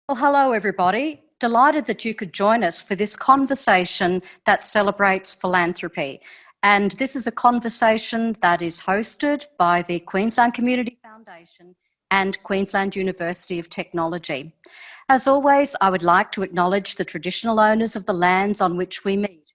Well, hello, everybody. Delighted that you could join us for this conversation that celebrates philanthropy. And this is a conversation that is hosted by the Queensland Community Foundation and Queensland University of Technology. As always, I would like to acknowledge the traditional owners of the lands on which we meet,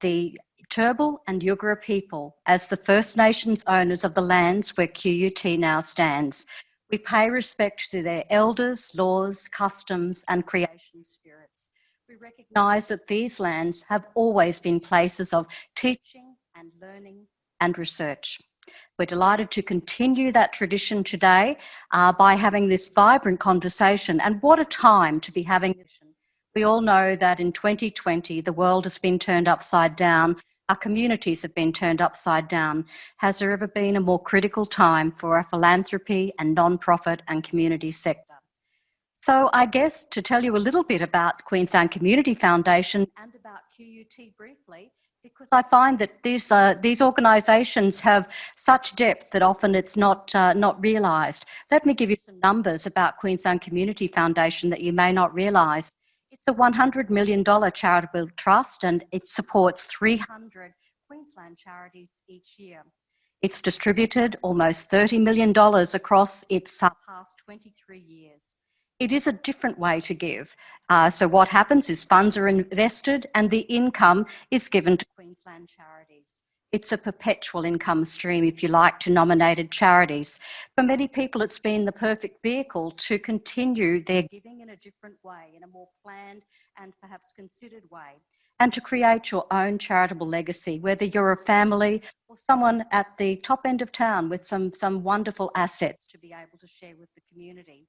the Turrbal and Yugara people, as the First Nations owners of the lands where QUT now stands. We pay respect to their elders, laws, customs, and creation spirits. We recognise that these lands have always been places of teaching and learning and research. We're delighted to continue that tradition today by having this vibrant conversation, and what a time to be having this. We all know that in 2020, the world has been turned upside down. Our communities have been turned upside down. Has there ever been a more critical time for our philanthropy and nonprofit and community sector? So I guess to tell you a little bit about Queensland Community Foundation and about QUT briefly, because I find that these organisations have such depth that often it's not realised. Let me give you some numbers about Queensland Community Foundation that you may not realise. It's a $100 million charitable trust, and it supports 300 Queensland charities each year. It's distributed almost $30 million across its past 23 years. It is a different way to give. So what happens is funds are invested and the income is given to Queensland charities. It's a perpetual income stream, if you like, to nominated charities. For many people, it's been the perfect vehicle to continue their giving in a different way, in a more planned and perhaps considered way, and to create your own charitable legacy, whether you're a family or someone at the top end of town with some wonderful assets to be able to share with the community.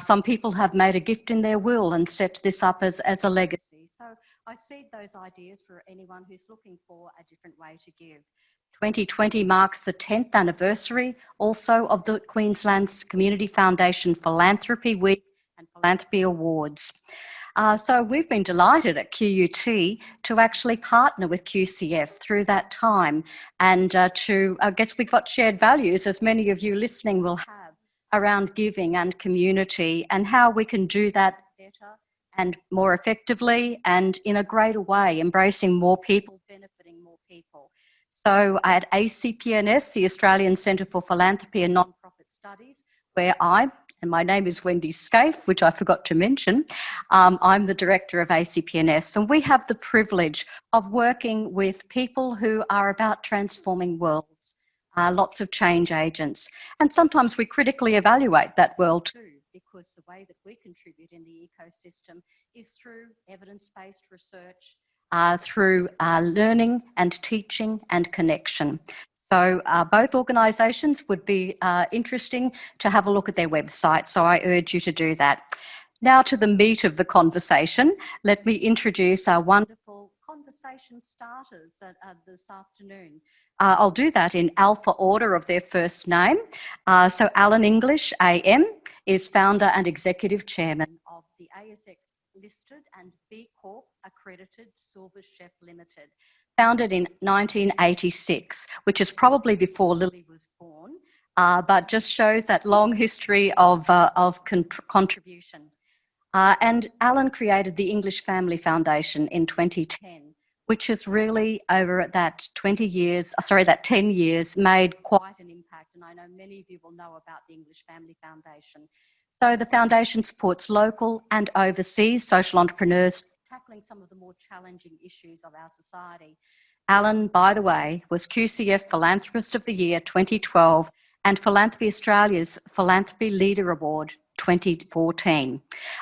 Some people have made a gift in their will and set this up as a legacy. So I seed those ideas for anyone who's looking for a different way to give. 2020 marks the 10th anniversary also of the Queensland's Community Foundation Philanthropy Week and Philanthropy Awards. So we've been delighted at QUT to actually partner with QCF through that time, and I guess we've got shared values, as many of you listening will have, around giving and community, and how we can do that better and more effectively and in a greater way, embracing more people, benefiting more people. So at ACPNS, the Australian Centre for Philanthropy and Nonprofit Studies, where and my name is Wendy Scaife, which I forgot to mention, I'm the director of ACPNS, and we have the privilege of working with people who are about transforming worlds. Lots of change agents. And sometimes we critically evaluate that world too, because the way that we contribute in the ecosystem is through evidence-based research, through learning and teaching and connection. So both organisations would be interesting to have a look at their website, so I urge you to do that. Now to the meat of the conversation, let me introduce our wonderful conversation starters this afternoon. I'll do that in alpha order of their first name. So Allan English AM is founder and executive chairman of the ASX listed and B Corp accredited Silver Chef Limited, founded in 1986, which is probably before Lily was born, but just shows that long history of contribution. And Allan created the English Family Foundation in 2010, which has really, over that 10 years, made quite an impact. And I know many of you will know about the English Family Foundation. So the foundation supports local and overseas social entrepreneurs tackling some of the more challenging issues of our society. Allan, by the way, was QCF Philanthropist of the Year 2012 and Philanthropy Australia's Philanthropy Leader Award 2014.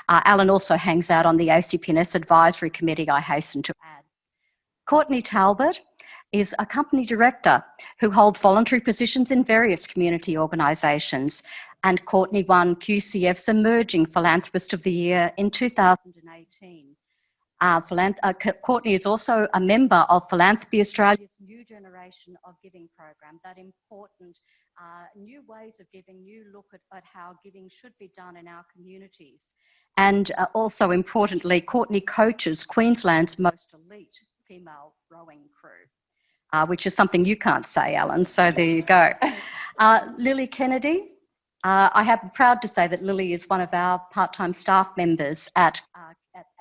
Allan also hangs out on the ACPNS Advisory Committee, I hasten to add. Courtney Talbot is a company director who holds voluntary positions in various community organisations, and Courtney won QCF's Emerging Philanthropist of the Year in 2018. Courtney is also a member of Philanthropy Australia's New Generation of Giving program, that important new ways of giving, new look at how giving should be done in our communities. And also importantly, Courtney coaches Queensland's most elite female rowing crew, which is something you can't say, Allan, so there you go. Lily Kennedy I am proud to say that Lily is one of our part-time staff members at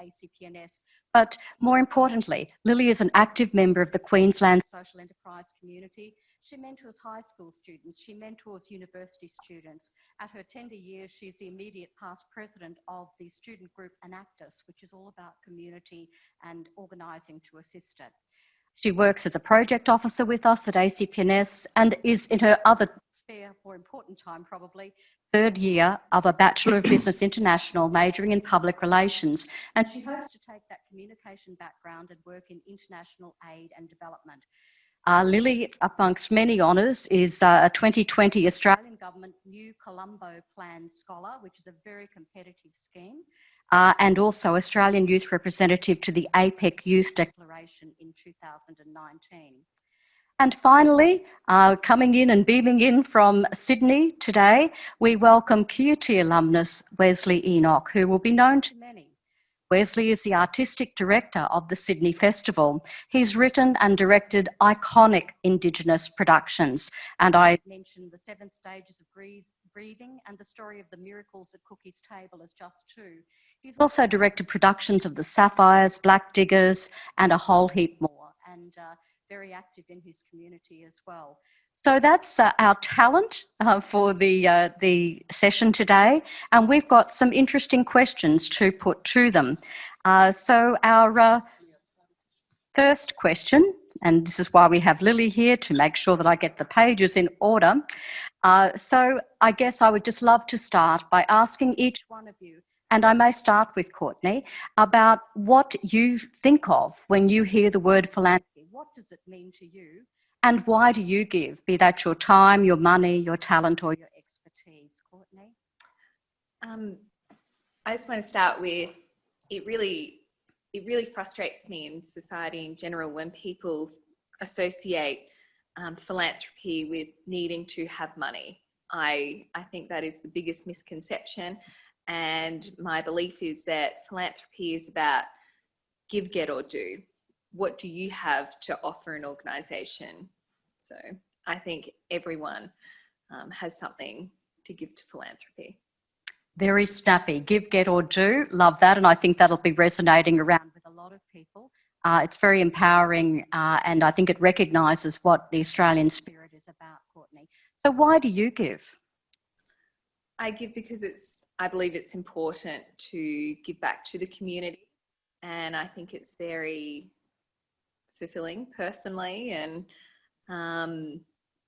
ACPNS. But more importantly, Lily is an active member of the Queensland social enterprise community. She mentors high school students, she mentors university students. At her tender years, she's the immediate past president of the student group Enactus, which is all about community and organising to assist it. She works as a project officer with us at ACPNS and is in her other spare, more important time probably, third year of a Bachelor of Business International, majoring in public relations. And she hopes to take that communication background and work in international aid and development. Lily, amongst many honours, is a 2020 Australian Government New Colombo Plan Scholar, which is a very competitive scheme, and also Australian Youth Representative to the APEC Youth Declaration in 2019. And finally, coming in and beaming in from Sydney today, we welcome QT alumnus Wesley Enoch, who will be known to many. Wesley is the Artistic Director of the Sydney Festival. He's written and directed iconic Indigenous productions, and I mentioned the 7 Stages of Breathing and the Story of the Miracles at Cookie's Table as just 2. He's also directed productions of The Sapphires, Black Diggers, and a whole heap more, and very active in his community as well. So that's our talent for the session today, and we've got some interesting questions to put to them. So our first question, and this is why we have Lily here to make sure that I get the pages in order. So I guess I would just love to start by asking each one of you, and I may start with Courtney, about what you think of when you hear the word philanthropy. What does it mean to you? And why do you give, be that your time, your money, your talent, or your expertise? Courtney? I just want to start with, it really frustrates me in society in general when people associate philanthropy with needing to have money. I think that is the biggest misconception, and my belief is that philanthropy is about give, get, or do. What do you have to offer an organisation? So I think everyone has something to give to philanthropy. Very snappy. Give, get, or do. Love that. And I think that'll be resonating around with a lot of people. It's very empowering, and I think it recognises what the Australian spirit is about, Courtney. So why do you give? I give because I believe it's important to give back to the community, and I think it's very fulfilling personally. And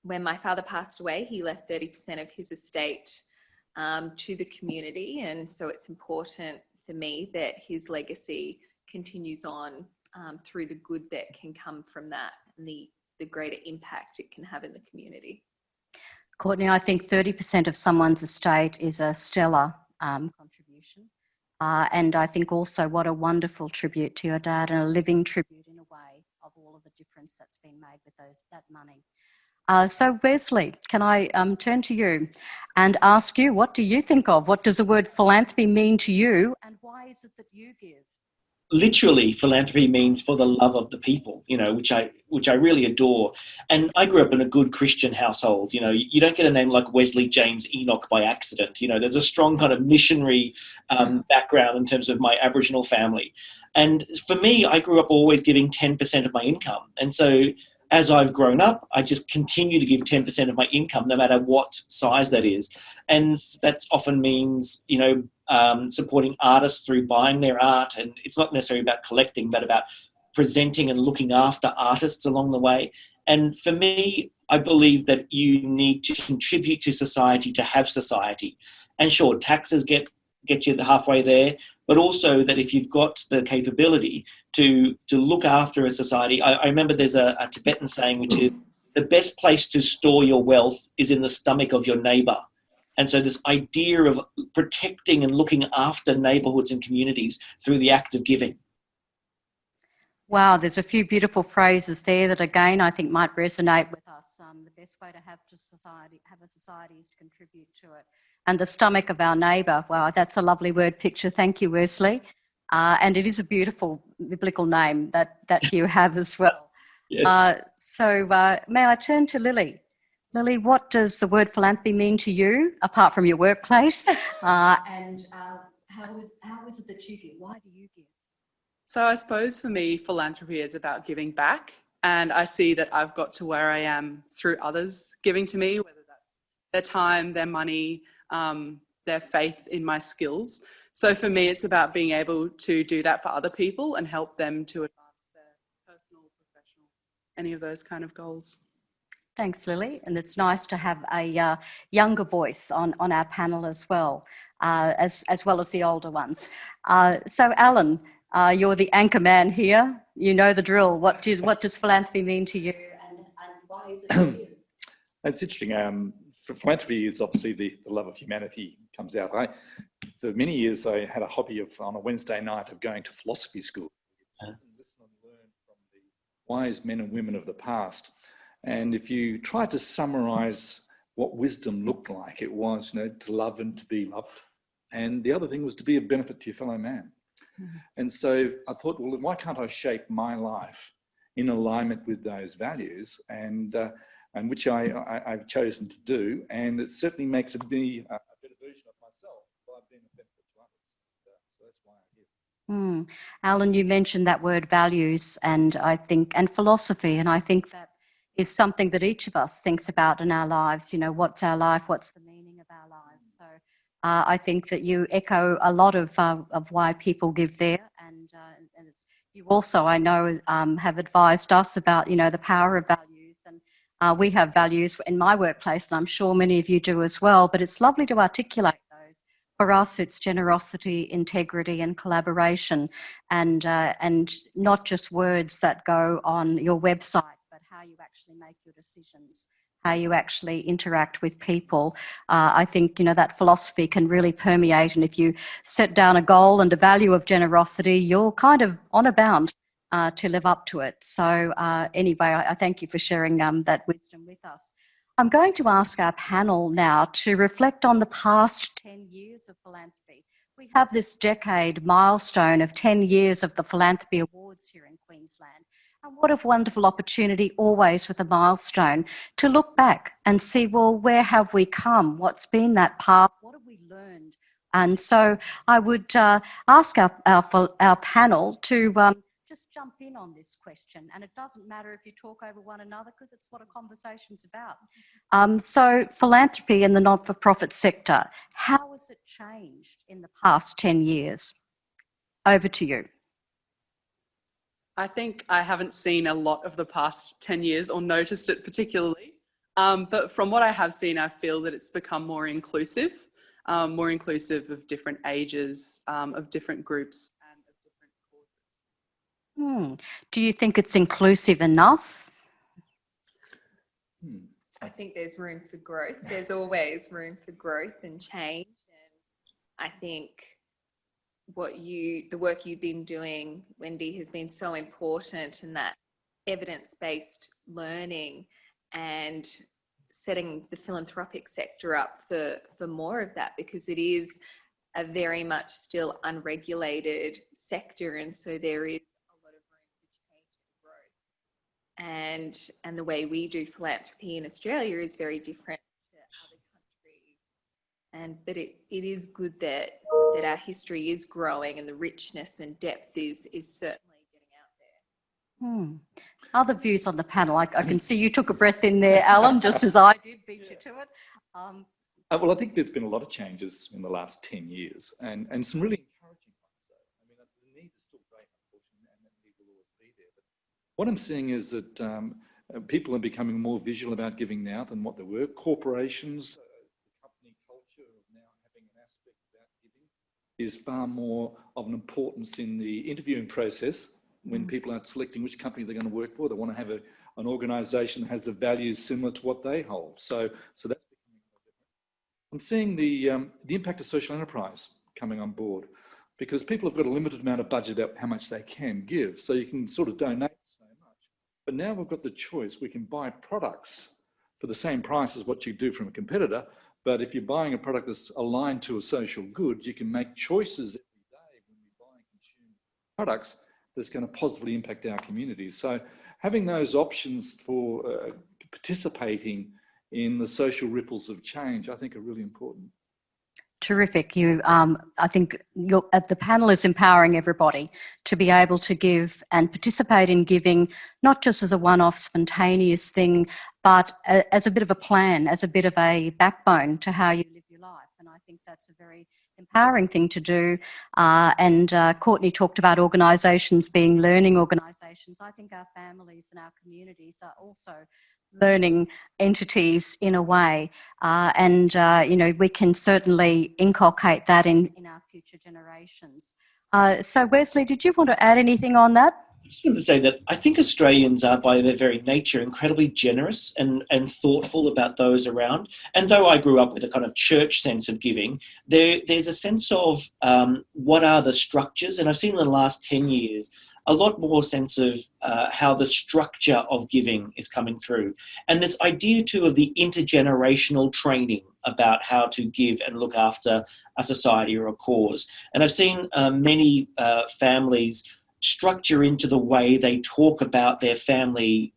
when my father passed away, he left 30% of his estate to the community, and so it's important for me that his legacy continues on through the good that can come from that and the greater impact it can have in the community. Courtney, I think 30% of someone's estate is a stellar contribution, and I think also what a wonderful tribute to your dad, and a living tribute in a way of all of the difference that's been made with that money. So Wesley, can I turn to you and ask you, what do you think of? What does the word philanthropy mean to you, and why is it that you give? Literally, philanthropy means for the love of the people, which I really adore. And I grew up in a good Christian household. You don't get a name like Wesley James Enoch by accident. There's a strong kind of missionary background in terms of my Aboriginal family. And for me, I grew up always giving 10% of my income. And so as I've grown up, I just continue to give 10% of my income, no matter what size that is. And that often means, supporting artists through buying their art. And it's not necessarily about collecting, but about presenting and looking after artists along the way. And for me, I believe that you need to contribute to society to have society. And sure, taxes get you halfway there, but also that if you've got the capability to look after a society. I remember there's a Tibetan saying, which is, the best place to store your wealth is in the stomach of your neighbour. And so this idea of protecting and looking after neighbourhoods and communities through the act of giving. Wow, there's a few beautiful phrases there that, again, I think might resonate with us. The best way to have a society is to contribute to it. And the stomach of our neighbour, wow, that's a lovely word picture. Thank you, Wesley. And it is a beautiful biblical name that you have as well. Yes. So may I turn to Lily? Lily, what does the word philanthropy mean to you, apart from your workplace? How is it that you give? Why do you give? So I suppose for me, philanthropy is about giving back. And I see that I've got to where I am through others giving to me, whether that's their time, their money, their faith in my skills. So for me, it's about being able to do that for other people and help them to advance their personal, professional, any of those kind of goals. Thanks, Lily. And it's nice to have a younger voice on our panel as well, as well as the older ones. So, Allan, you're the anchor man here. You know the drill. What does philanthropy mean to you, and why is it to you? It's interesting. Philanthropy is obviously the love of humanity comes out. For many years, I had a hobby on a Wednesday night of going to philosophy school. Listen and learn from the wise men and women of the past. And if you tried to summarize what wisdom looked like, it was, to love and to be loved. And the other thing was to be a benefit to your fellow man. Mm-hmm. And so I thought, well, why can't I shape my life in alignment with those values? And which I've chosen to do. And it certainly makes me a better version of myself by being a benefit to others. So that's why I'm here. Allan, you mentioned that word values and philosophy. And I think that is something that each of us thinks about in our lives. What's our life? What's the meaning of our lives? So I think that you echo a lot of why people give there. And you also, I know, have advised us about, the power of values. And we have values in my workplace, and I'm sure many of you do as well, but it's lovely to articulate those. For us, it's generosity, integrity, and collaboration, and not just words that go on your website, how you actually make your decisions, how you actually interact with people. I think, that philosophy can really permeate, and if you set down a goal and a value of generosity, you're kind of honor bound to live up to it. So anyway, I thank you for sharing that wisdom with us. I'm going to ask our panel now to reflect on the past 10 years of philanthropy. We have this decade milestone of 10 years of the Philanthropy Awards here in Queensland. And what a wonderful opportunity always with a milestone to look back and see, well, where have we come? What's been that path? What have we learned? And so I would ask our panel to just jump in on this question. And it doesn't matter if you talk over one another because it's what a conversation's about. So philanthropy in the not-for-profit sector, how has it changed in the past 10 years? Over to you. I think I haven't seen a lot of the past 10 years or noticed it particularly. But from what I have seen, I feel that it's become more inclusive of different ages, of different groups and of different causes. Do you think it's inclusive enough? I think there's room for growth. There's always room for growth and change. And I think the work you've been doing, Wendy, has been so important in that evidence-based learning and setting the philanthropic sector up for more of that, because it is a very much still unregulated sector, and so there is a lot of room for change and growth. And the way we do philanthropy in Australia is very different to other countries. But it is good that our history is growing and the richness and depth is certainly getting out there. Other views on the panel? I can see you took a breath in there, Allan, just as I did, beat you to it. Well, I think there's been a lot of changes in the last 10 years and some really encouraging ones. I mean, the need is still great, unfortunately, and the need will always be there. But what I'm seeing is that people are becoming more visual about giving now than what they were. Corporations, company culture of now having an aspect about giving is far more of an importance in the interviewing process when people are selecting which company they're going to work for. They want to have an organisation that has the values similar to what they hold. So that's becoming more different. I'm seeing the impact of social enterprise coming on board, because people have got a limited amount of budget about how much they can give. So you can sort of donate so much. But now we've got the choice. We can buy products for the same price as what you do from a competitor. But if you're buying a product that's aligned to a social good, you can make choices every day when you buy and consume products that's going to positively impact our communities. So having those options for participating in the social ripples of change, I think are really important. Terrific. I think the panel is empowering everybody to be able to give and participate in giving, not just as a one-off spontaneous thing, but as a bit of a plan, as a bit of a backbone to how you live your life. And I think that's a very empowering thing to do. Courtney talked about organisations being learning organisations. I think our families and our communities are also learning entities in a way, we can certainly inculcate that in our future generations. So Wesley, did you want to add anything on that? I just wanted to say that I think Australians are, by their very nature, incredibly generous and thoughtful about those around. And though I grew up with a kind of church sense of giving, there's a sense of what are the structures, and I've seen in the last 10 years a lot more sense of how the structure of giving is coming through. And this idea too of the intergenerational training about how to give and look after a society or a cause. And I've seen many families structure into the way they talk about their family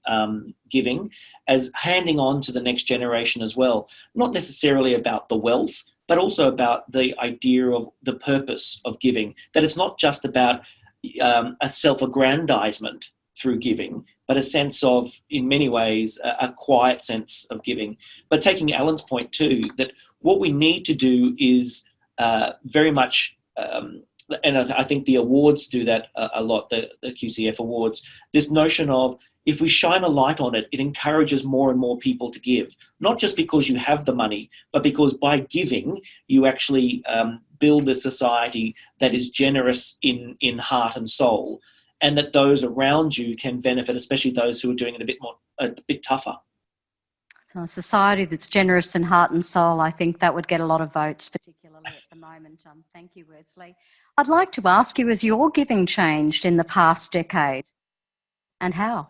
giving as handing on to the next generation as well. Not necessarily about the wealth, but also about the idea of the purpose of giving, that it's not just about a self-aggrandizement through giving, but a sense of, in many ways, a quiet sense of giving. But taking Allan's point too, that what we need to do is very much, and I think the awards do that a lot, the QCF Awards, this notion of if we shine a light on it, it encourages more and more people to give, not just because you have the money, but because by giving, you actually build a society that is generous in heart and soul, and that those around you can benefit, especially those who are doing it a bit tougher. So a society that's generous in heart and soul, I think that would get a lot of votes, particularly at the moment. Thank you, Wesley. I'd like to ask you, has your giving changed in the past decade, and how?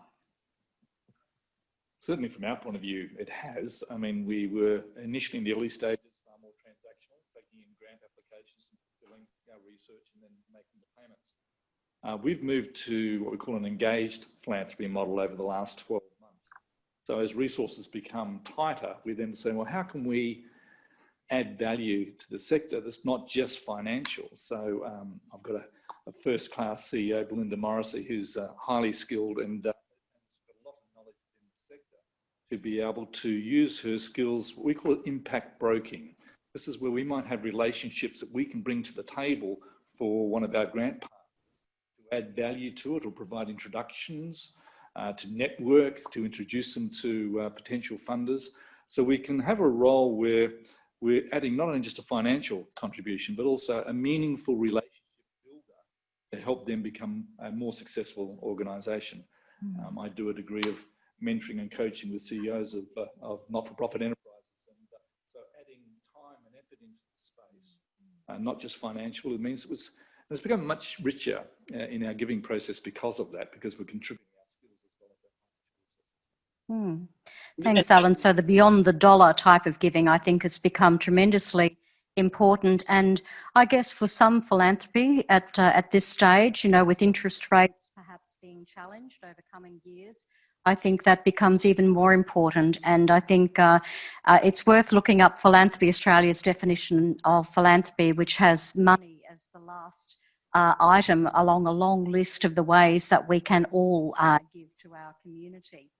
Certainly from our point of view, it has. I mean, we were initially in the early stages far more transactional, taking in grant applications, doing our research and then making the payments. We've moved to what we call an engaged philanthropy model over the last 12 months. So as resources become tighter, we then say, well, how can we add value to the sector that's not just financial? So I've got a first-class CEO, Belinda Morrissey, who's highly skilled and to be able to use her skills. We call it impact broking. This is where we might have relationships that we can bring to the table for one of our grant partners to add value to it, or provide introductions, to network, to introduce them to potential funders. So we can have a role where we're adding not only just a financial contribution, but also a meaningful relationship builder to help them become a more successful organisation. I do a degree of mentoring and coaching with CEOs of not-for-profit enterprises, and so adding time and effort into the space, not just financial. It means it's become much richer in our giving process because of that, because we're contributing our skills as well as our financial resources. Thanks, Allan. So the beyond the dollar type of giving, I think, has become tremendously important, and I guess for some philanthropy at this stage, with interest rates perhaps being challenged over coming years, I think that becomes even more important. And I think it's worth looking up Philanthropy Australia's definition of philanthropy, which has money as the last item along a long list of the ways that we can all give to our community.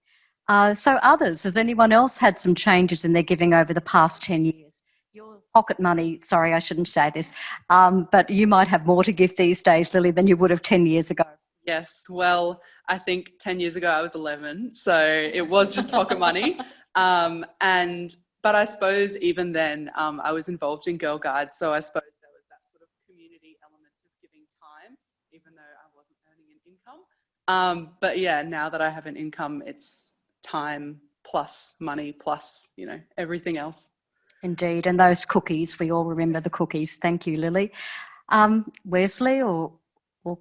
So others, has anyone else had some changes in their giving over the past 10 years? Your pocket money, sorry, I shouldn't say this, but you might have more to give these days, Lily, than you would have 10 years ago. Yes, well, I think 10 years ago I was 11, so it was just pocket money. But I suppose even then I was involved in Girl Guides, so I suppose there was that sort of community element of giving time, even though I wasn't earning an income. But yeah, now that I have an income, it's time plus money plus, everything else. Indeed, and those cookies, we all remember the cookies. Thank you, Lily. Wesley or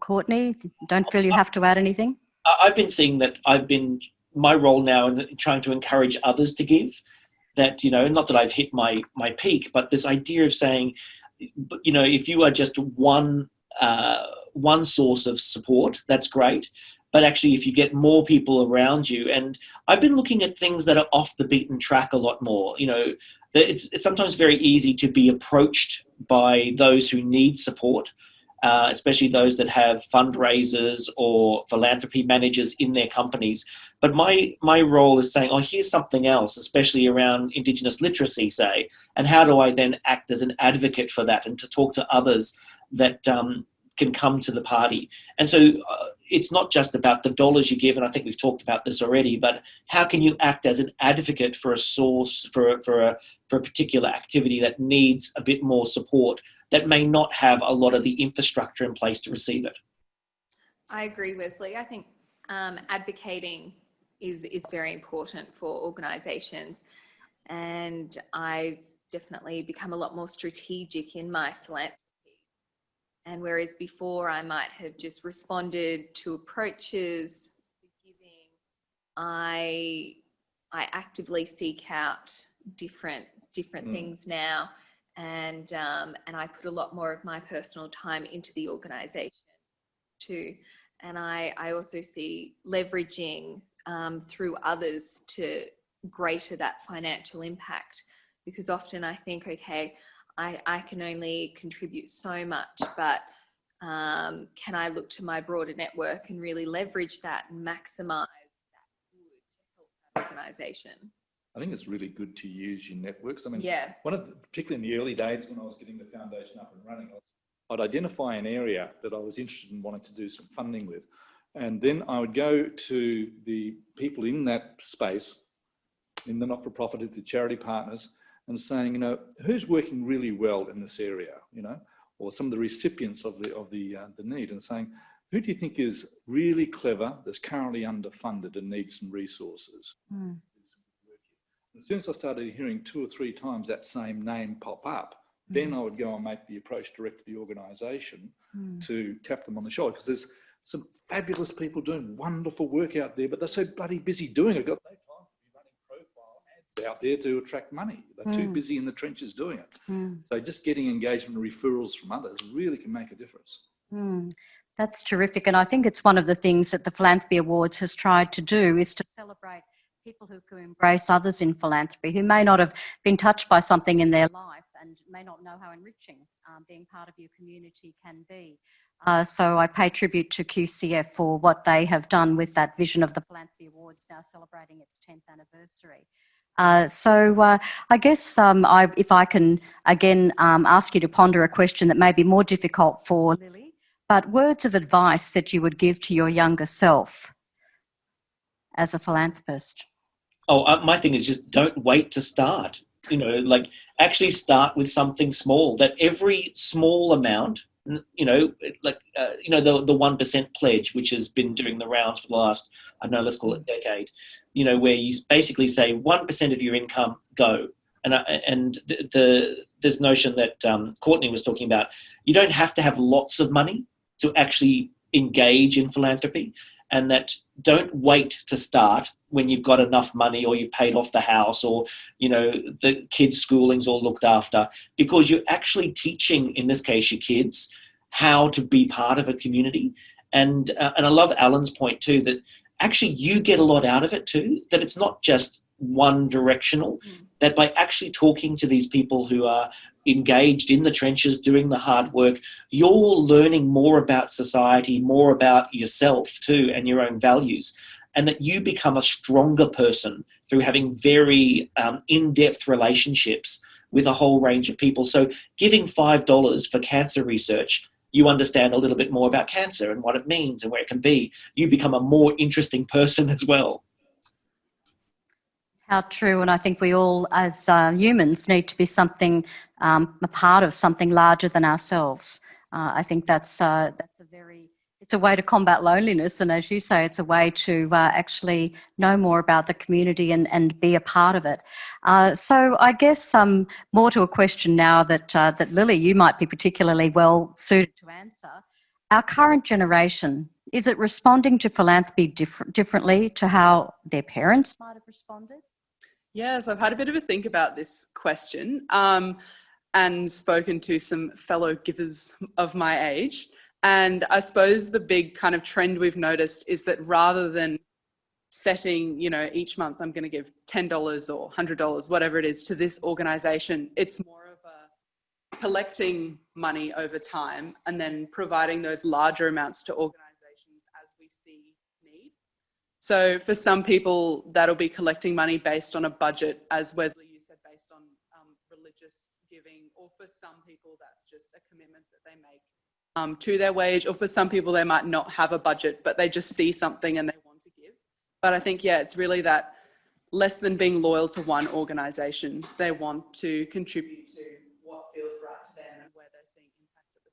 Courtney, don't feel you have to add anything? I've been seeing that my role now in trying to encourage others to give, that, not that I've hit my peak, but this idea of saying, if you are just one source of support, that's great. but actually if you get more people around you. And I've been looking at things that are off the beaten track a lot more. You know, it's sometimes very easy to be approached by those who need support, especially those that have fundraisers or philanthropy managers in their companies. But my role is saying, oh, here's something else, especially around Indigenous literacy, say, and how do I then act as an advocate for that and to talk to others that can come to the party. And so it's not just about the dollars you give, and I think we've talked about this already, but how can you act as an advocate for a source, for a particular activity that needs a bit more support, that may not have a lot of the infrastructure in place to receive it? I agree, Wesley. I think advocating is very important for organisations, and I've definitely become a lot more strategic in my philanthropy. And whereas before I might have just responded to approaches for giving, I actively seek out different things now, and I put a lot more of my personal time into the organisation too. And I also see leveraging through others to greater that financial impact, because often I think, okay, I can only contribute so much, but can I look to my broader network and really leverage that and maximise that good to help that organisation? I think it's really good to use your networks. I mean, yeah. Particularly in the early days when I was getting the foundation up and running, I'd identify an area that I was interested in wanting to do some funding with. And then I would go to the people in that space, in the not-for-profit, the charity partners, and saying, you know, who's working really well in this area, you know, or some of the recipients of the need, and saying, who do you think is really clever, that's currently underfunded and needs some resources? Mm. As soon as I started hearing 2 or 3 times that same name pop up, then I would go and make the approach direct to the organisation to tap them on the shoulder, because there's some fabulous people doing wonderful work out there, but they're so bloody busy doing it. Got no time to be running profile ads out there to attract money. They're too busy in the trenches doing it. So just getting engagement and referrals from others really can make a difference. That's terrific. And I think it's one of the things that the Philanthropy Awards has tried to do, is to celebrate people who can embrace others in philanthropy, who may not have been touched by something in their life and may not know how enriching being part of your community can be. So I pay tribute to QCF for what they have done with that vision of the Philanthropy Awards, now celebrating its 10th anniversary. So I guess if I can again ask you to ponder a question that may be more difficult for Lily, but words of advice that you would give to your younger self as a philanthropist. Oh, my thing is just don't wait to start. You know, like actually start with something small. That every small amount, you know, like you know, the 1% pledge, which has been doing the rounds for the last, I don't know, let's call it a decade. You know, where you basically say 1% of your income go, and this notion that Courtney was talking about. You don't have to have lots of money to actually engage in philanthropy, and that don't wait to start when you've got enough money or you've paid off the house or, you know, the kids' schooling's all looked after, because you're actually teaching, in this case, your kids how to be part of a community. And I love Allan's point too, that actually you get a lot out of it too, that it's not just one directional, that by actually talking to these people who are engaged in the trenches, doing the hard work, you're learning more about society, more about yourself too, and your own values, and that you become a stronger person through having very in-depth relationships with a whole range of people. So giving $5 for cancer research, you understand a little bit more about cancer and what it means and where it can be. You become a more interesting person as well. How true, and I think we all, as humans, need to be something, a part of something larger than ourselves. I think that's it's a way to combat loneliness, and as you say, it's a way to actually know more about the community and be a part of it. So I guess more to a question now that Lily, you might be particularly well suited to answer. Our current generation, is it responding to philanthropy differently to how their parents might have responded? Yes, I've had a bit of a think about this question and spoken to some fellow givers of my age. And I suppose the big kind of trend we've noticed is that rather than setting, you know, each month I'm going to give $10 or $100, whatever it is, to this organisation, it's more of a collecting money over time and then providing those larger amounts to organisations as we see need. So for some people, that'll be collecting money based on a budget, as Wesley, you said, based on religious giving, or for some people, that's just a commitment that they make to their wage, or for some people, they might not have a budget, but they just see something and they want to give. But I think, yeah, it's really that less than being loyal to one organisation, they want to contribute to what feels right to them and where they're seeing impact at the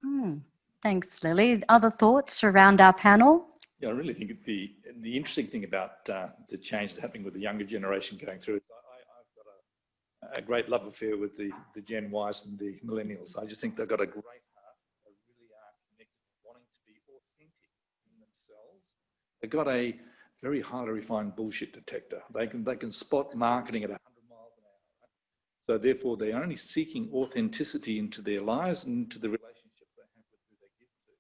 time. Thanks, Lily. Other thoughts around our panel? Yeah, I really think the interesting thing about the change that's happening with the younger generation going through is I've got a great love affair with the Gen Ys and the millennials. I just think they've got a great heart. They really are connected, wanting to be authentic in themselves. They've got a very highly refined bullshit detector. They can spot marketing at 100 miles an hour. Right? So therefore, they're only seeking authenticity into their lives and into the relationship they have with who they give to.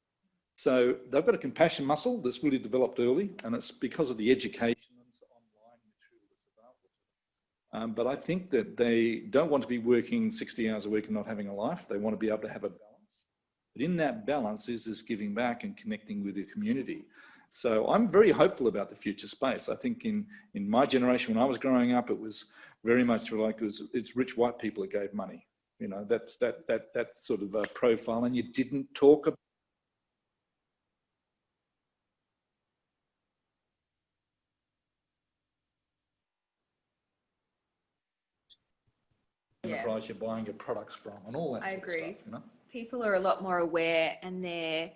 So they've got a compassion muscle that's really developed early, and it's because of the education and online material that's available to them. But I think that they don't want to be working 60 hours a week and not having a life. They want to be able to have a balance. But in that balance is this giving back and connecting with your community. So I'm very hopeful about the future space. I think in my generation, when I was growing up, it was very much like it's rich white people that gave money. You know, that's that sort of profile, and you didn't talk about enterprise you're buying your products from and all that sort of stuff, you know? People are a lot more aware, and they're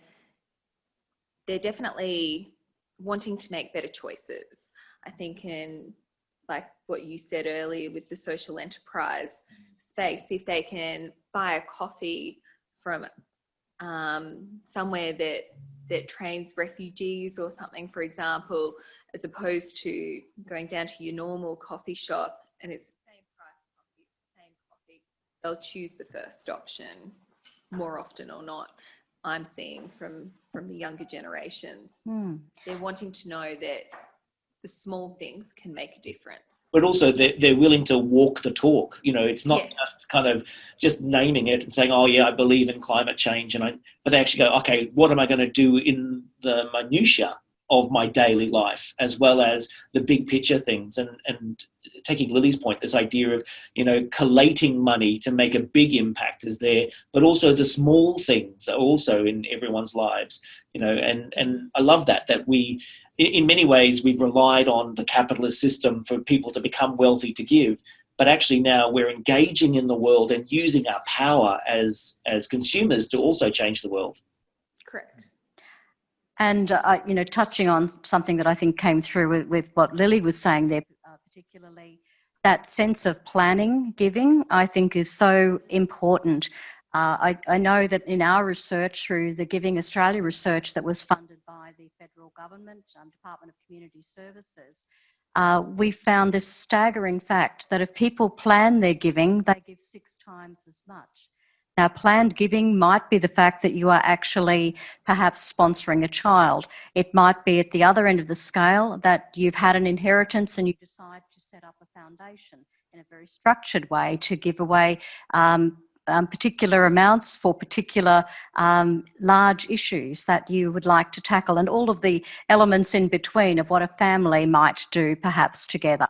definitely wanting to make better choices. I think in, like what you said earlier with the social enterprise space, if they can buy a coffee from somewhere that trains refugees or something, for example, as opposed to going down to your normal coffee shop and it's the same price coffee, it's the same coffee, they'll choose the first option more often or not. I'm seeing from the younger generations. They're wanting to know that the small things can make a difference. But also they're willing to walk the talk. You know, it's not just kind of just naming it and saying, oh yeah, I believe in climate change. But they actually go, okay, what am I going to do in the minutiae of my daily life, as well as the big picture things? And taking Lily's point, this idea of, you know, collating money to make a big impact is there, but also the small things are also in everyone's lives, you know, and I love that we, in many ways, we've relied on the capitalist system for people to become wealthy to give, but actually now we're engaging in the world and using our power as consumers to also change the world. Correct. And, you know, touching on something that I think came through with what Lily was saying there, particularly that sense of planning giving, I think is so important. I know that in our research through the Giving Australia research that was funded by the federal government, Department of Community Services, we found this staggering fact that if people plan their giving, they give 6 times as much. Now, planned giving might be the fact that you are actually perhaps sponsoring a child. It might be at the other end of the scale that you've had an inheritance and you decide to set up a foundation in a very structured way to give away particular amounts for particular large issues that you would like to tackle, and all of the elements in between of what a family might do perhaps together.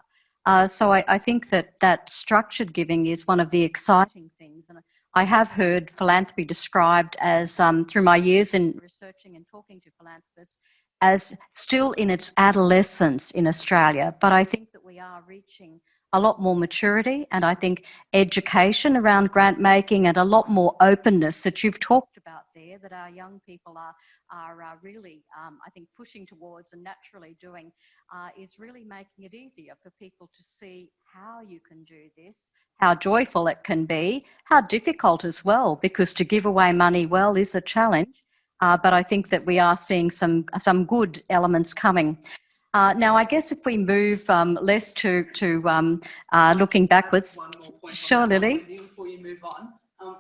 So I think that structured giving is one of the exciting things. And I have heard philanthropy described as, through my years in researching and talking to philanthropists, as still in its adolescence in Australia. But I think that we are reaching a lot more maturity, and I think education around grant making and a lot more openness that you've talked about there, that our young people are really, I think, pushing towards and naturally doing, is really making it easier for people to see how you can do this, how joyful it can be, how difficult as well, because to give away money well is a challenge. But I think that we are seeing some good elements coming. Now, I guess if we move less to looking backwards. One more point. Sure, Lily. Before you move on,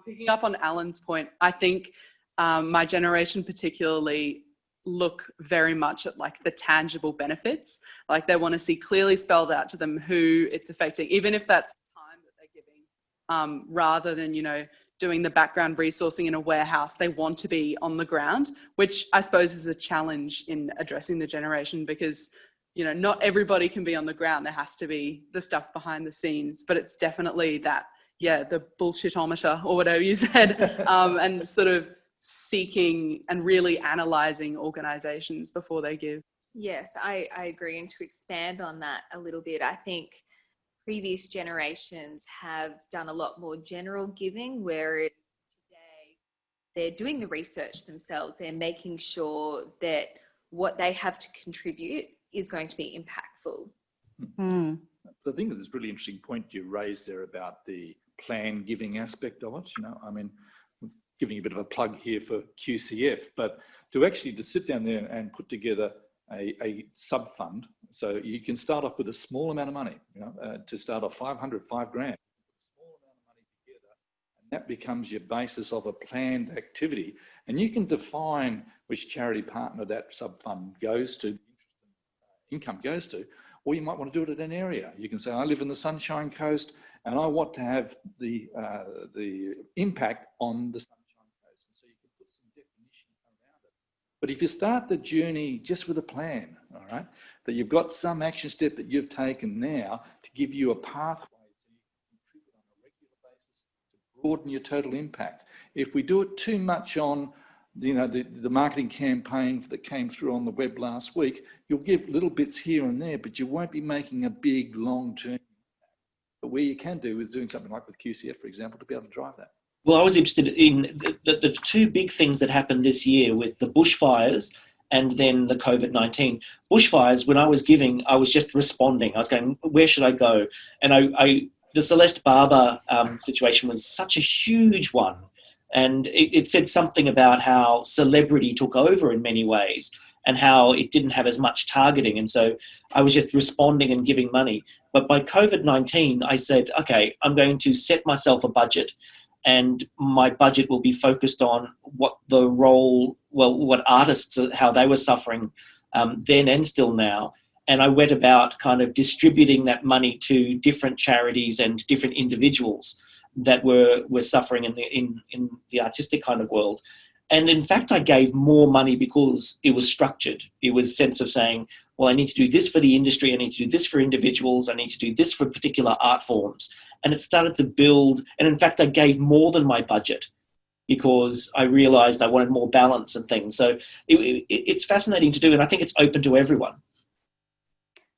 picking up on Allan's point, I think my generation particularly look very much at like the tangible benefits. Like they want to see clearly spelled out to them who it's affecting, even if that's time that they're giving, rather than, you know, doing the background resourcing in a warehouse. They want to be on the ground, which I suppose is a challenge in addressing the generation, because, you know, not everybody can be on the ground. There has to be the stuff behind the scenes, but it's definitely that, yeah, the bullshitometer or whatever you said, and sort of seeking and really analysing organisations before they give. Yes, I agree. And to expand on that a little bit, I think previous generations have done a lot more general giving, whereas today they're doing the research themselves. They're making sure that what they have to contribute is going to be impactful. Mm. I think there's a really interesting point you raised there about the plan giving aspect of it. You know, I mean, giving a bit of a plug here for QCF, but to sit down there and put together a sub fund, so you can start off with a small amount of money, you know, to start off $500, $5,000, small amount of money together, and that becomes your basis of a planned activity, and you can define which charity partner that sub fund goes to, income goes to, or you might want to do it in an area. You can say, I live in the Sunshine Coast, and I want to have the impact on the Sunshine Coast. And so you can put some definition around it. But if you start the journey just with a plan, all right, that you've got some action step that you've taken now to give you a pathway so you can contribute on a regular basis to broaden your total impact. If we do it too much on, you know, the marketing campaign that came through on the web last week, you'll give little bits here and there, but you won't be making a big long-term impact. But where you can do is doing something like with QCF, for example, to be able to drive that. Well, I was interested in the two big things that happened this year with the bushfires and then the COVID-19. Bushfires, when I was giving, I was just responding. I was going, where should I go? And the Celeste Barber situation was such a huge one. And it said something about how celebrity took over in many ways and how it didn't have as much targeting. And so I was just responding and giving money. But by COVID-19, I said, okay, I'm going to set myself a budget, and my budget will be focused on what artists, how they were suffering then and still now. And I went about kind of distributing that money to different charities and different individuals that were suffering in the artistic kind of world. And in fact, I gave more money because it was structured. It was a sense of saying, well, I need to do this for the industry, I need to do this for individuals, I need to do this for particular art forms. And it started to build. And in fact, I gave more than my budget because I realized I wanted more balance and things. So it's fascinating to do. And I think it's open to everyone.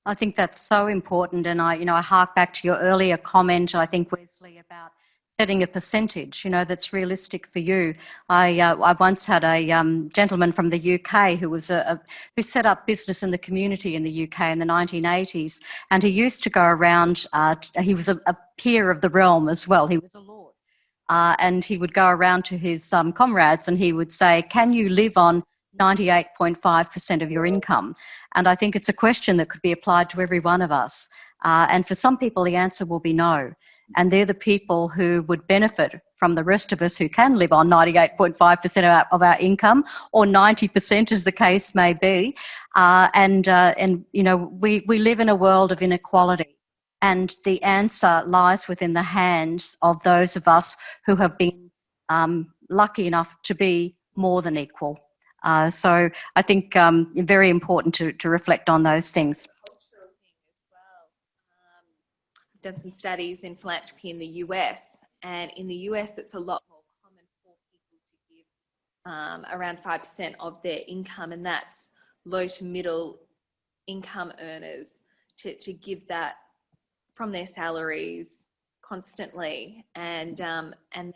I think that's so important. And I hark back to your earlier comment, I think, Wesley, about setting a percentage, that's realistic for you. I once had a gentleman from the UK who was who set up business in the community in the UK in the 1980s, and he used to go around. He was a peer of the realm as well. He was a lord, and he would go around to his comrades, and he would say, "Can you live on 98.5% of your income?" And I think it's a question that could be applied to every one of us. And for some people, the answer will be no. And they're the people who would benefit from the rest of us who can live on 98.5% of our income, or 90% as the case may be. We live in a world of inequality. And the answer lies within the hands of those of us who have been lucky enough to be more than equal. So I think very important to reflect on those things. Cultural thing as well. I've done some studies in philanthropy in the US, and in the US it's a lot more common for people to give around 5% of their income, and that's low to middle income earners to give that from their salaries constantly, and they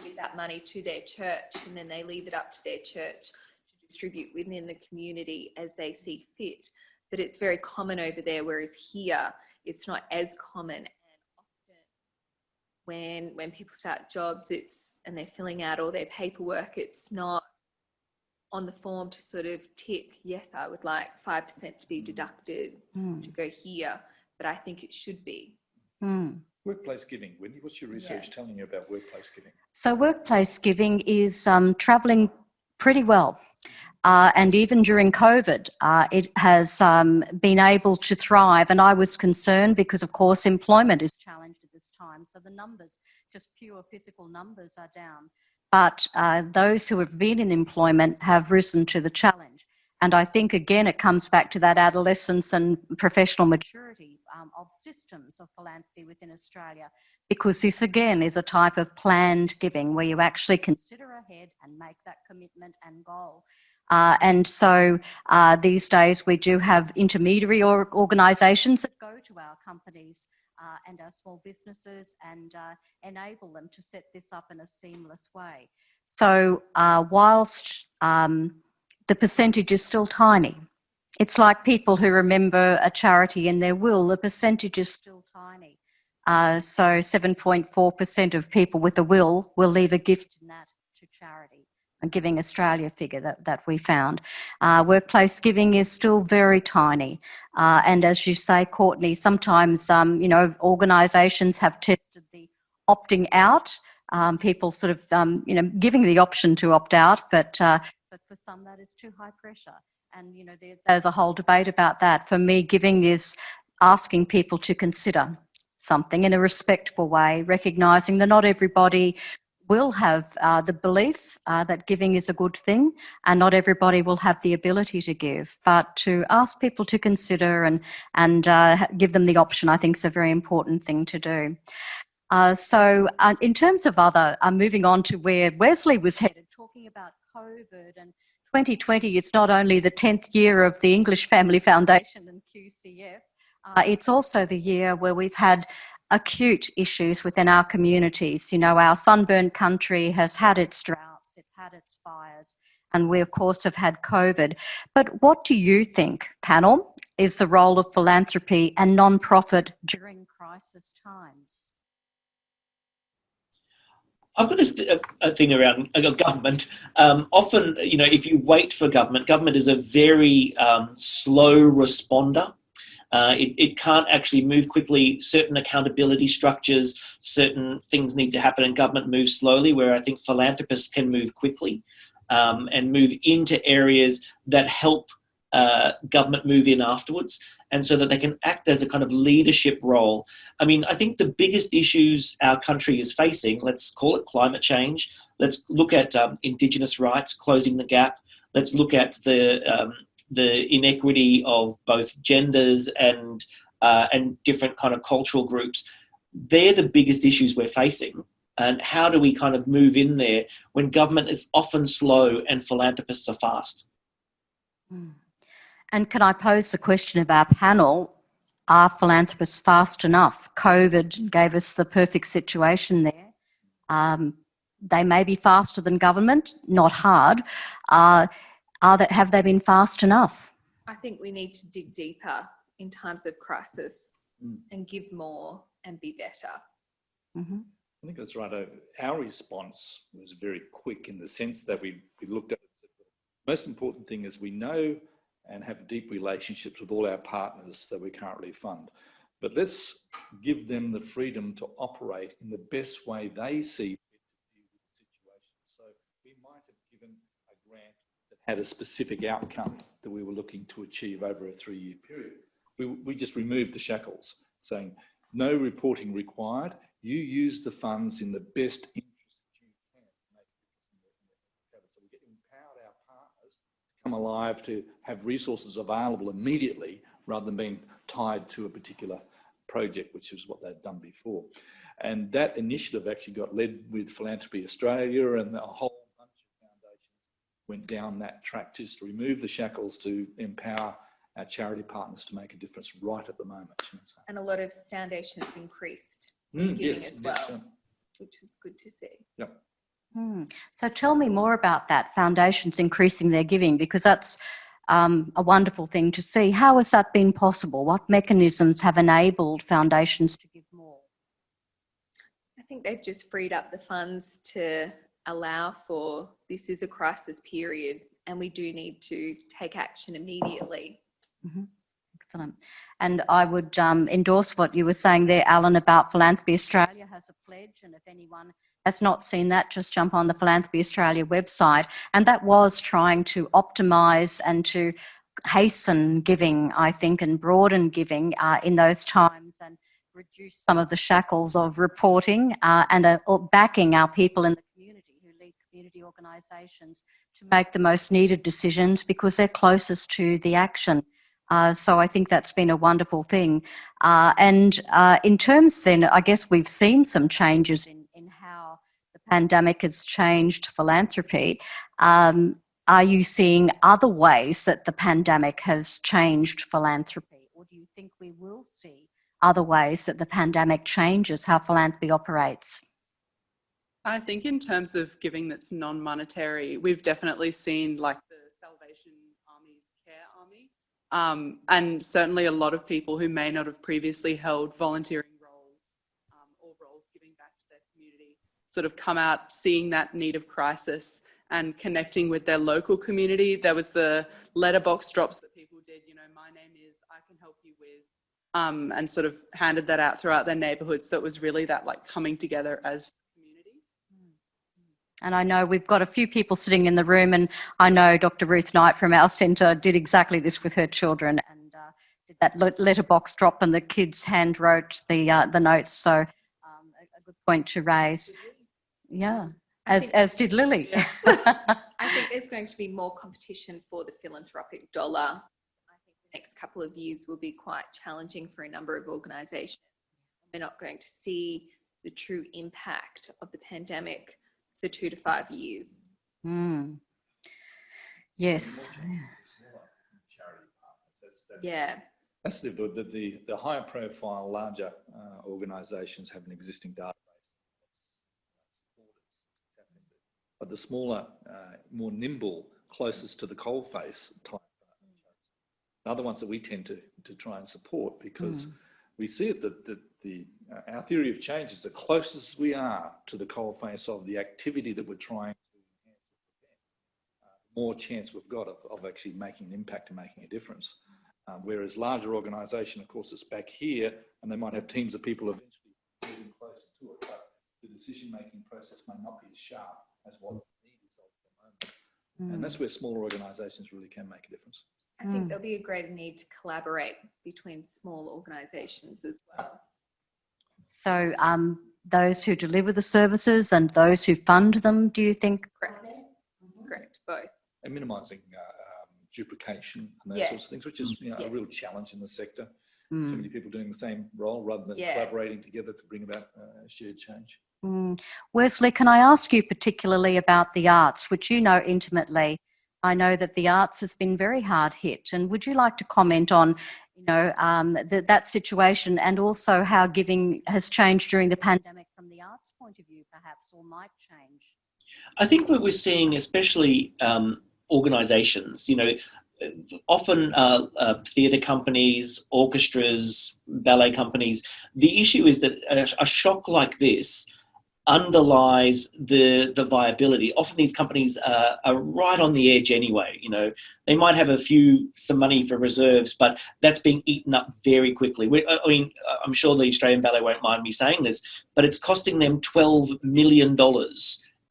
give that money to their church, and then they leave it up to their church to distribute within the community as they see fit. But it's very common over there, whereas here it's not as common. And often when people start jobs, and they're filling out all their paperwork, it's not on the form to sort of tick, yes, I would like 5% to be deducted to go here, but I think it should be. Workplace giving. Wendy, what's your research telling you about workplace giving? So workplace giving is travelling pretty well. And even during COVID, it has been able to thrive. And I was concerned because, of course, employment is challenged at this time. So the numbers, just pure physical numbers, are down. But those who have been in employment have risen to the challenge. And I think, again, it comes back to that adolescence and professional maturity of systems of philanthropy within Australia, because this, again, is a type of planned giving where you actually consider ahead and make that commitment and goal. And so these days we do have intermediary organisations that go to our companies and our small businesses and enable them to set this up in a seamless way. So whilst the percentage is still tiny, it's like people who remember a charity in their will, the percentage is still tiny. So 7.4% of people with a will leave a gift in that to charity. A Giving Australia figure that we found. Workplace giving is still very tiny. And as you say, Courtney, sometimes, organisations have tested the opting out, people sort of, giving the option to opt out, but for some that is too high pressure. And, there's a whole debate about that. For me, giving is asking people to consider something in a respectful way, recognising that not everybody will have the belief that giving is a good thing, and not everybody will have the ability to give. But to ask people to consider and give them the option, I think, is a very important thing to do. So in terms of other, moving on to where Wesley was headed, talking about COVID, and 2020 is not only the 10th year of the English Family Foundation and QCF, it's also the year where we've had acute issues within our communities. Our sunburnt country has had its droughts, it's had its fires, and we, of course, have had COVID. But what do you think, panel, is the role of philanthropy and nonprofit during crisis times? I've got this thing around government. Often, if you wait for government is a very slow responder. It can't actually move quickly. Certain accountability structures, certain things need to happen, and government moves slowly, where I think philanthropists can move quickly and move into areas that help government move in afterwards, and so that they can act as a kind of leadership role. I mean, I think the biggest issues our country is facing, let's call it climate change, let's look at Indigenous rights, closing the gap, let's look at the inequity of both genders and different kind of cultural groups. They're the biggest issues we're facing. And how do we kind of move in there when government is often slow and philanthropists are fast? And can I pose the question of our panel, are philanthropists fast enough? COVID gave us the perfect situation there. They may be faster than government, not hard. Have they been fast enough? I think we need to dig deeper in times of crisis and give more and be better. Mm-hmm. I think that's right. Our response was very quick in the sense that we looked at it. The most important thing is we know and have deep relationships with all our partners that we currently fund. But let's give them the freedom to operate in the best way they see fit to deal with the situation. So we might have given a grant that had a specific outcome that we were looking to achieve over a 3-year period. We just removed the shackles, saying no reporting required. You use the funds in the best interest that you can to make a difference. So we get empowered our partners to come alive, to have resources available immediately rather than being tied to a particular project, which is what they'd done before. And that initiative actually got led with Philanthropy Australia, and a whole bunch of foundations went down that track just to remove the shackles to empower our charity partners to make a difference right at the moment. And a lot of foundations increased giving as well, which was good to see. Yep. So tell me more about that, foundations increasing their giving, because that's a wonderful thing to see. How has that been possible? What mechanisms have enabled foundations to give more? I think they've just freed up the funds to allow for, this is a crisis period and we do need to take action immediately. Mm-hmm. Excellent. And I would endorse what you were saying there, Allan, about Philanthropy Australia has a pledge, and if anyone has not seen that, just jump on the Philanthropy Australia website. And that was trying to optimise and to hasten giving, I think, and broaden giving in those times, and reduce some of the shackles of reporting and backing our people in the community who lead community organisations to make the most needed decisions because they're closest to the action. So I think that's been a wonderful thing. And in terms then, I guess we've seen some changes in how the pandemic has changed philanthropy. Are you seeing other ways that the pandemic has changed philanthropy? Or do you think we will see other ways that the pandemic changes how philanthropy operates? I think in terms of giving that's non-monetary, we've definitely seen like the Salvation Army's Care Army, and certainly a lot of people who may not have previously held volunteering roles or roles giving back to their community sort of come out seeing that need of crisis and connecting with their local community. There was the letterbox drops that people did, you know, my name is, I can help you with, and sort of handed that out throughout their neighbourhoods. So it was really that like coming together as communities. And I know we've got a few people sitting in the room, and I know Dr. Ruth Knight from our centre did exactly this with her children, and did that letterbox drop, and the kids hand wrote the notes. So a good point to raise. Yeah. As did Lily. Yes. I think there's going to be more competition for the philanthropic dollar. I think the next couple of years will be quite challenging for a number of organisations. We're not going to see the true impact of the pandemic for 2 to 5 years. Yes. Yeah. That's the higher profile, larger organisations have an existing database. But the smaller, more nimble, closest to the coalface type are the ones that we tend to try and support, because we see it that our theory of change is the closest we are to the coalface of the activity that we're trying to enhance, more chance we've got of actually making an impact and making a difference. Whereas larger organisation, of course, it's back here, and they might have teams of people eventually moving closer to it, but the decision-making process may not be as sharp as what the need is at the moment. And that's where smaller organisations really can make a difference. I think there'll be a greater need to collaborate between small organisations as well. So those who deliver the services and those who fund them, do you think? Correct. Correct, both. And minimising duplication and those sorts of things, which is a real challenge in the sector. Too many people doing the same role rather than collaborating together to bring about shared change. Wesley, can I ask you particularly about the arts, which you know intimately? I know that the arts has been very hard hit, and would you like to comment on, you know, that situation, and also how giving has changed during the pandemic from the arts point of view, perhaps, or might change? I think what we're seeing, especially organisations, you know, often theatre companies, orchestras, ballet companies, the issue is that a shock like this underlies the viability. Often these companies are right on the edge anyway. You know, they might have some money for reserves, but that's being eaten up very quickly. I mean, I'm sure the Australian Ballet won't mind me saying this, but it's costing them $12 million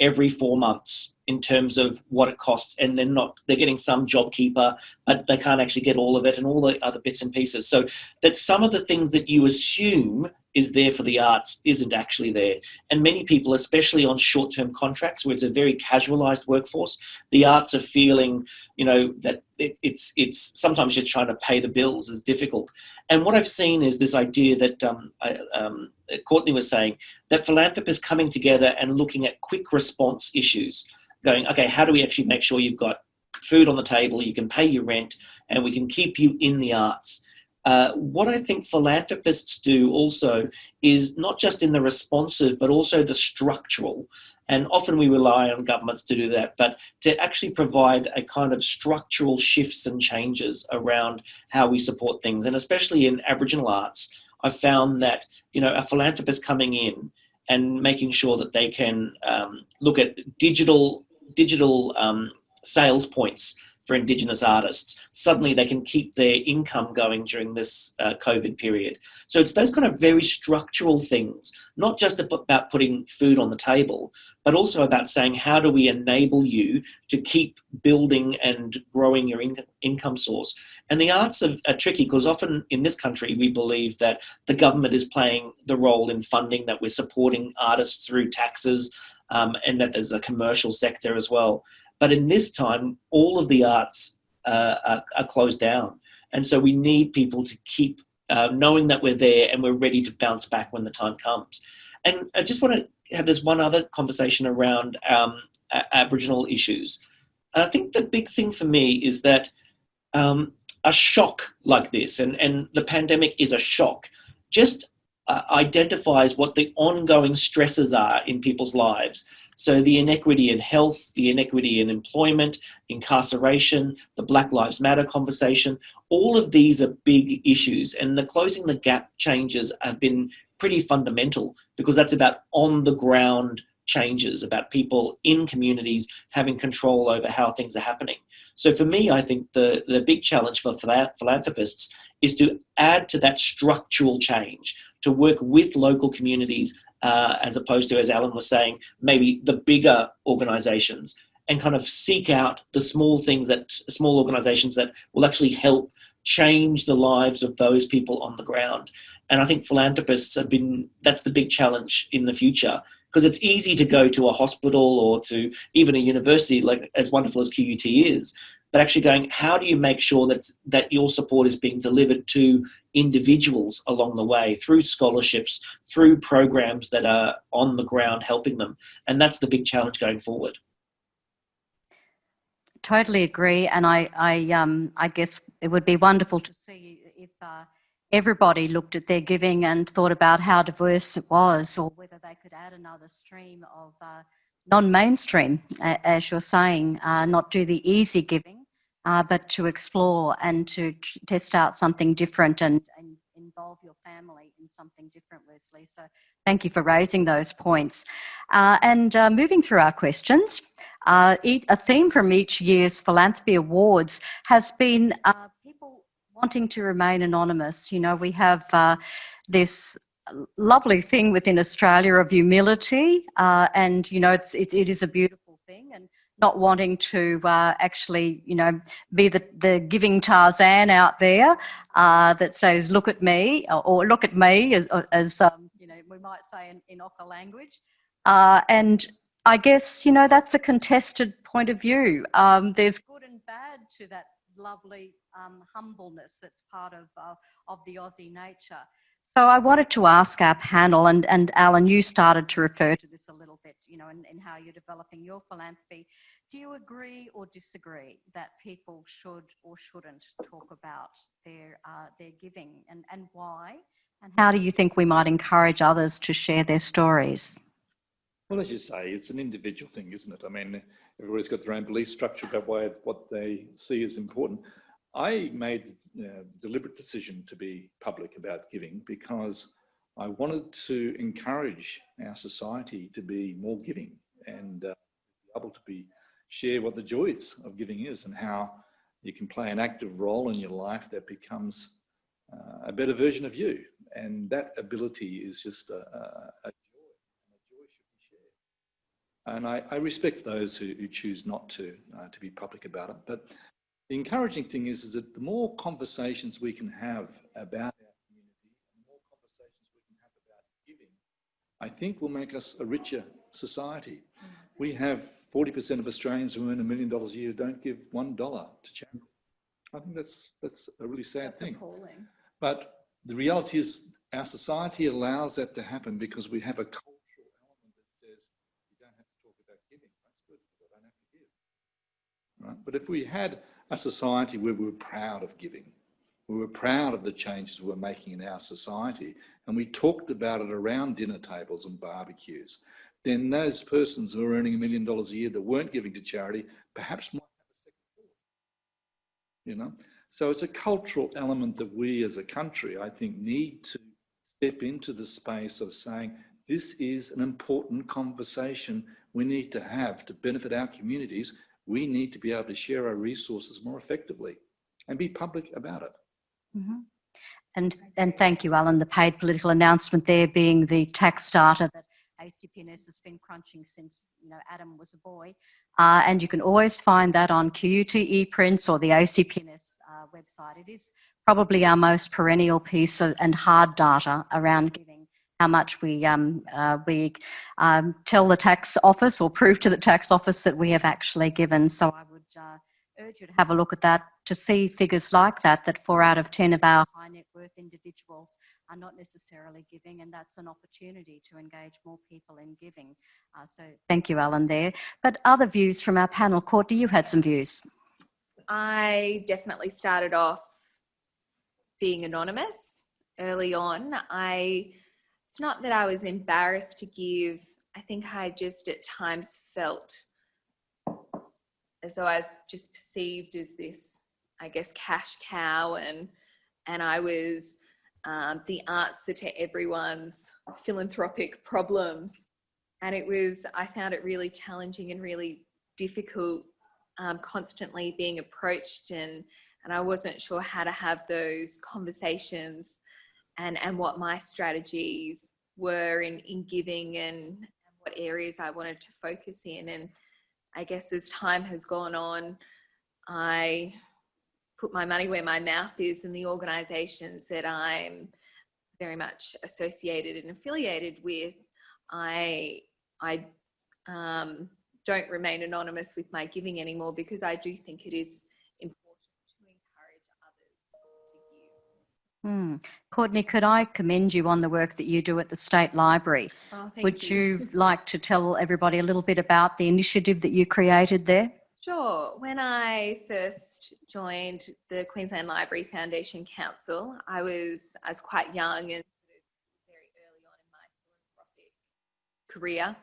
every 4 months in terms of what it costs, and they're getting some JobKeeper, but they can't actually get all of it and all the other bits and pieces. So that some of the things that you assume is there for the arts isn't actually there. And many people, especially on short-term contracts where it's a very casualised workforce, the arts are feeling, you know, that it's sometimes just trying to pay the bills is difficult. And what I've seen is this idea that Courtney was saying, that philanthropists coming together and looking at quick response issues, going, okay, how do we actually make sure you've got food on the table, you can pay your rent, and we can keep you in the arts? What I think philanthropists do also is not just in the responsive, but also the structural. And often we rely on governments to do that, but to actually provide a kind of structural shifts and changes around how we support things. And especially in Aboriginal arts, I've found that, you know, a philanthropist coming in and making sure that they can look at digital sales points for Indigenous artists, suddenly they can keep their income going during this COVID period. So it's those kind of very structural things, not just about putting food on the table, but also about saying, how do we enable you to keep building and growing your income source? And the arts are tricky, because often in this country, we believe that the government is playing the role in funding, that we're supporting artists through taxes, and that there's a commercial sector as well. But in this time, all of the arts are closed down. And so we need people to keep knowing that we're there and we're ready to bounce back when the time comes. And I just want to have this one other conversation around Aboriginal issues. And I think the big thing for me is that a shock like this, and the pandemic is a shock, just identifies what the ongoing stresses are in people's lives. So the inequity in health, the inequity in employment, incarceration, the Black Lives Matter conversation, all of these are big issues, and the Closing the Gap changes have been pretty fundamental, because that's about on the ground changes, about people in communities having control over how things are happening. So for me, I think the big challenge for philanthropists is to add to that structural change, to work with local communities, as opposed to, as Allan was saying, maybe the bigger organisations, and kind of seek out the small organisations that will actually help change the lives of those people on the ground. And I think philanthropists that's the big challenge in the future, because it's easy to go to a hospital or to even a university, like as wonderful as QUT is, but actually going, how do you make sure that your support is being delivered to individuals along the way, through scholarships, through programs that are on the ground helping them? And that's the big challenge going forward. Totally agree, and I guess it would be wonderful to see if everybody looked at their giving and thought about how diverse it was, or whether they could add another stream of non-mainstream, as you're saying, not do the easy giving, but to explore and to test out something different and involve your family in something different, Wesley. So thank you for raising those points. And moving through our questions, a theme from each year's Philanthropy Awards has been people wanting to remain anonymous. You know, we have this lovely thing within Australia of humility, and you know, it is a beautiful thing, and not wanting to actually, you know, be the giving Tarzan out there that says, look at me, or look at me, as you know, we might say in Oka language. And I guess, you know, that's a contested point of view. There's good and bad to that lovely humbleness that's part of the Aussie nature. So I wanted to ask our panel, and Allan, you started to refer to this a little bit, you know, in how you're developing your philanthropy. Do you agree or disagree that people should or shouldn't talk about their giving, and why? And how do you think we might encourage others to share their stories? Well, as you say, it's an individual thing, isn't it? I mean, everybody's got their own belief structure about what they see as important. I made the deliberate decision to be public about giving because I wanted to encourage our society to be more giving and be able to share what the joys of giving is, and how you can play an active role in your life that becomes a better version of you. And that ability is just a joy, and a joy should be shared. And I respect those who choose not to be public about it. But the encouraging thing is that the more conversations we can have about our community, the more conversations we can have about giving, I think will make us a richer society. We have 40% of Australians who earn $1 million a year who don't give $1 to charity. I think that's a really sad thing. Appalling. But the reality is our society allows that to happen because we have a cultural element that says you don't have to talk about giving. That's good, because I don't have to give. Right? But if we had a society where we were proud of giving, we were proud of the changes we're making in our society, and we talked about it around dinner tables and barbecues, then those persons who are earning $1 million a year that weren't giving to charity perhaps might have a second thought. You know? So it's a cultural element that we as a country, I think, need to step into the space of saying, this is an important conversation we need to have to benefit our communities we need to be able to share our resources more effectively and be public about it. Mm-hmm. And thank you, Allan. The paid political announcement there being the tax data that ACPNS has been crunching since, Adam was a boy. And you can always find that on QUT ePrints or the ACPNS website. It is probably our most perennial piece and hard data around giving, how much we tell the tax office or prove to the tax office that we have actually given. So I would urge you to have a look at that to see figures like that 4 out of 10 of our high net worth individuals are not necessarily giving, and that's an opportunity to engage more people in giving. So thank you, Allan, there. But other views from our panel. Courtney, you had some views. I definitely started off being anonymous early on. It's not that I was embarrassed to give. I think I just at times felt as though I was just perceived as this, I guess, cash cow, and I was the answer to everyone's philanthropic problems. And I found it really challenging and really difficult, constantly being approached, and I wasn't sure how to have those conversations and what my strategies were in giving and what areas I wanted to focus in. And I guess as time has gone on, I put my money where my mouth is in the organisations that I'm very much associated and affiliated with. I don't remain anonymous with my giving anymore, because I do think it is important to encourage others to give. Courtney, could I commend you on the work that you do at the State Library? Oh, thank Would you. you like to tell everybody a little bit about the initiative that you created there? Sure. When I first joined the Queensland Library Foundation Council, I was quite young and very early on in my philanthropic career,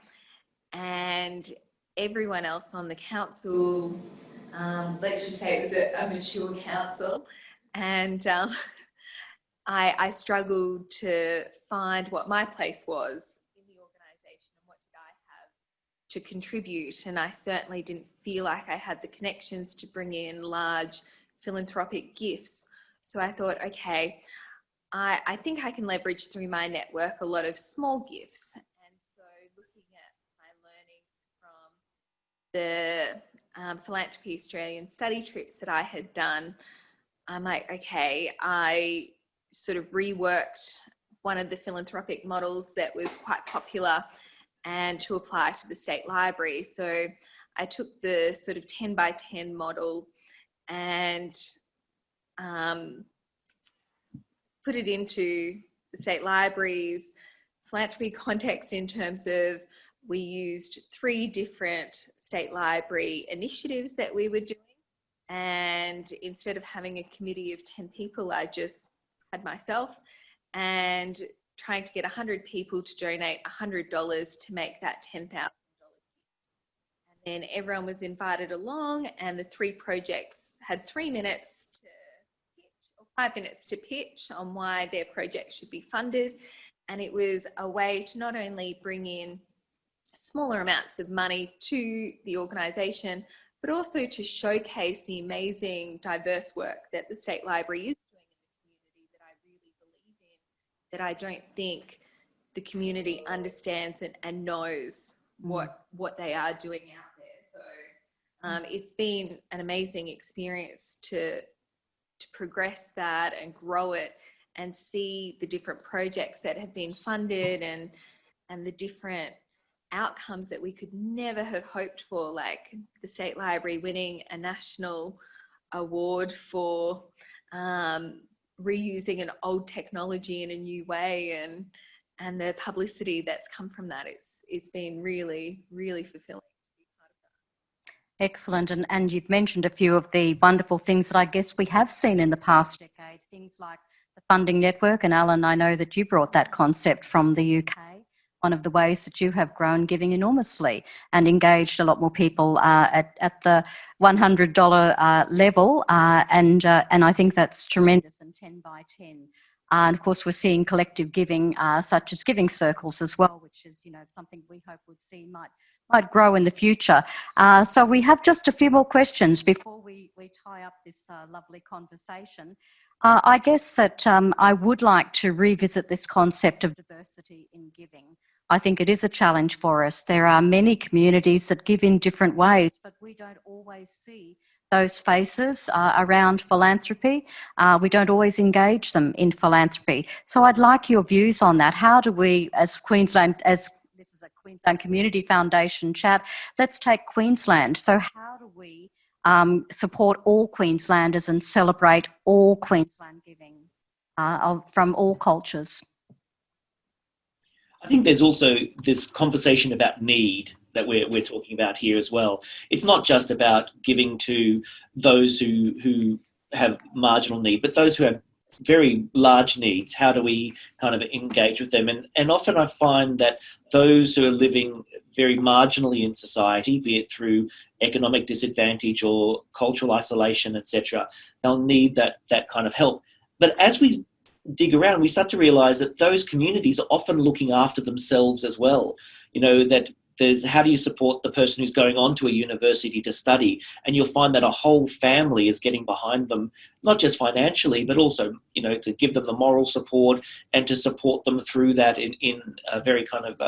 and everyone else on the council, let's just say it was a mature council, and I struggled to find what my place was in the organisation and what did I have to contribute, and I certainly didn't feel like I had the connections to bring in large philanthropic gifts. So I thought, okay, I think I can leverage through my network a lot of small gifts. And so looking at my learnings from the Philanthropy Australian study trips that I had done, I'm like, okay, I sort of reworked one of the philanthropic models that was quite popular and to apply to the State Library. So I took the sort of 10 by 10 model and put it into the State Library's philanthropy context, in terms of we used 3 different State Library initiatives that we were doing. And instead of having a committee of 10 people, I just had myself, and trying to get 100 people to donate $100 to make that $10,000. And then everyone was invited along, and the 3 projects had 3 minutes to pitch, or 5 minutes to pitch on why their project should be funded. And it was a way to not only bring in smaller amounts of money to the organisation, but also to showcase the amazing diverse work that the State Library is doing in the community, that I really believe in, that I don't think the community understands and knows what they are doing out there. So it's been an amazing experience to progress that and grow it, and see the different projects that have been funded and the different outcomes that we could never have hoped for, like the State Library winning a national award for reusing an old technology in a new way, and the publicity that's come from that. It's been really, really fulfilling to be part of that. Excellent. And you've mentioned a few of the wonderful things that I guess we have seen in the past decade, things like the funding network. And Allan, I know that you brought that concept from the UK, one of the ways that you have grown giving enormously and engaged a lot more people at the $100 level. And I think that's tremendous, and 10 by 10. And of course, we're seeing collective giving, such as giving circles as well, which is, something we hope would see might might grow in the future. So we have just a few more questions before we tie up this lovely conversation. I guess that I would like to revisit this concept of diversity in giving. I think it is a challenge for us. There are many communities that give in different ways, but we don't always see those faces around philanthropy. We don't always engage them in philanthropy. So I'd like your views on that. How do we, as Queensland, as this is a Queensland Community Foundation chat, let's take Queensland. So how do we support all Queenslanders and celebrate all Queensland giving from all cultures? I think there's also this conversation about need that we're talking about here as well. It's not just about giving to those who have marginal need, but those who have very large needs. How do we kind of engage with them? And often I find that those who are living very marginally in society, be it through economic disadvantage or cultural isolation, etc., they'll need that kind of help. But as we dig around, we start to realise that those communities are often looking after themselves as well. You know, that there's how do you support the person who's going on to a university to study? And you'll find that a whole family is getting behind them, not just financially, but also, you know, to give them the moral support and to support them through that in a very kind of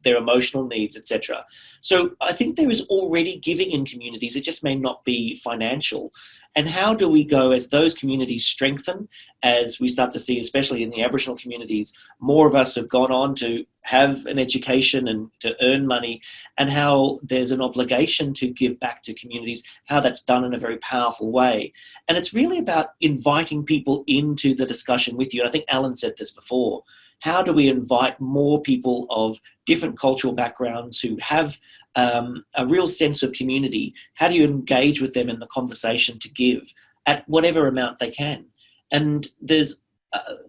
their emotional needs, etc. So I think there is already giving in communities. It just may not be financial. And how do we go as those communities strengthen, as we start to see, especially in the Aboriginal communities, more of us have gone on to have an education and to earn money, and how there's an obligation to give back to communities, how that's done in a very powerful way. And it's really about inviting people into the discussion with you. And I think Allan said this before. How do we invite more people of different cultural backgrounds who have a real sense of community? How do you engage with them in the conversation to give at whatever amount they can? And there's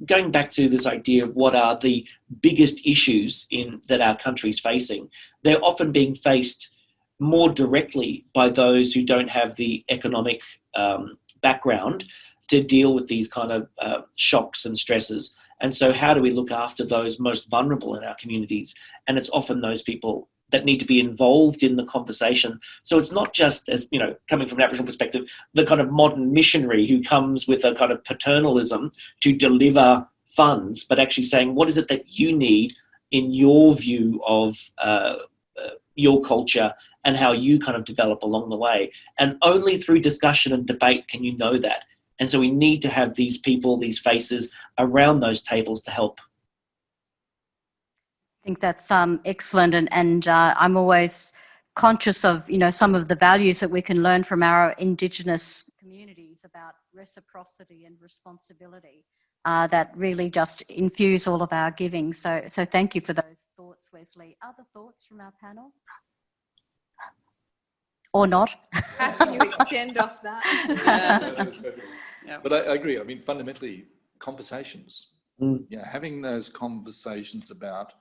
going back to this idea of what are the biggest issues that our country's facing. They're often being faced more directly by those who don't have the economic background to deal with these kind of shocks and stresses. And so how do we look after those most vulnerable in our communities? And it's often those people that need to be involved in the conversation. So it's not just, as you know, coming from an Aboriginal perspective, the kind of modern missionary who comes with a kind of paternalism to deliver funds, but actually saying, what is it that you need in your view of your culture and how you kind of develop along the way? And only through discussion and debate can you know that. And so we need to have these people, these faces around those tables to help. I think that's excellent, and I'm always conscious of, you know, some of the values that we can learn from our Indigenous communities about reciprocity and responsibility that really just infuse all of our giving. So thank you for those thoughts, Wesley. Other thoughts from our panel? Or not? How can you extend off that? Yeah. But I agree. I mean, fundamentally, conversations. Yeah, having those conversations about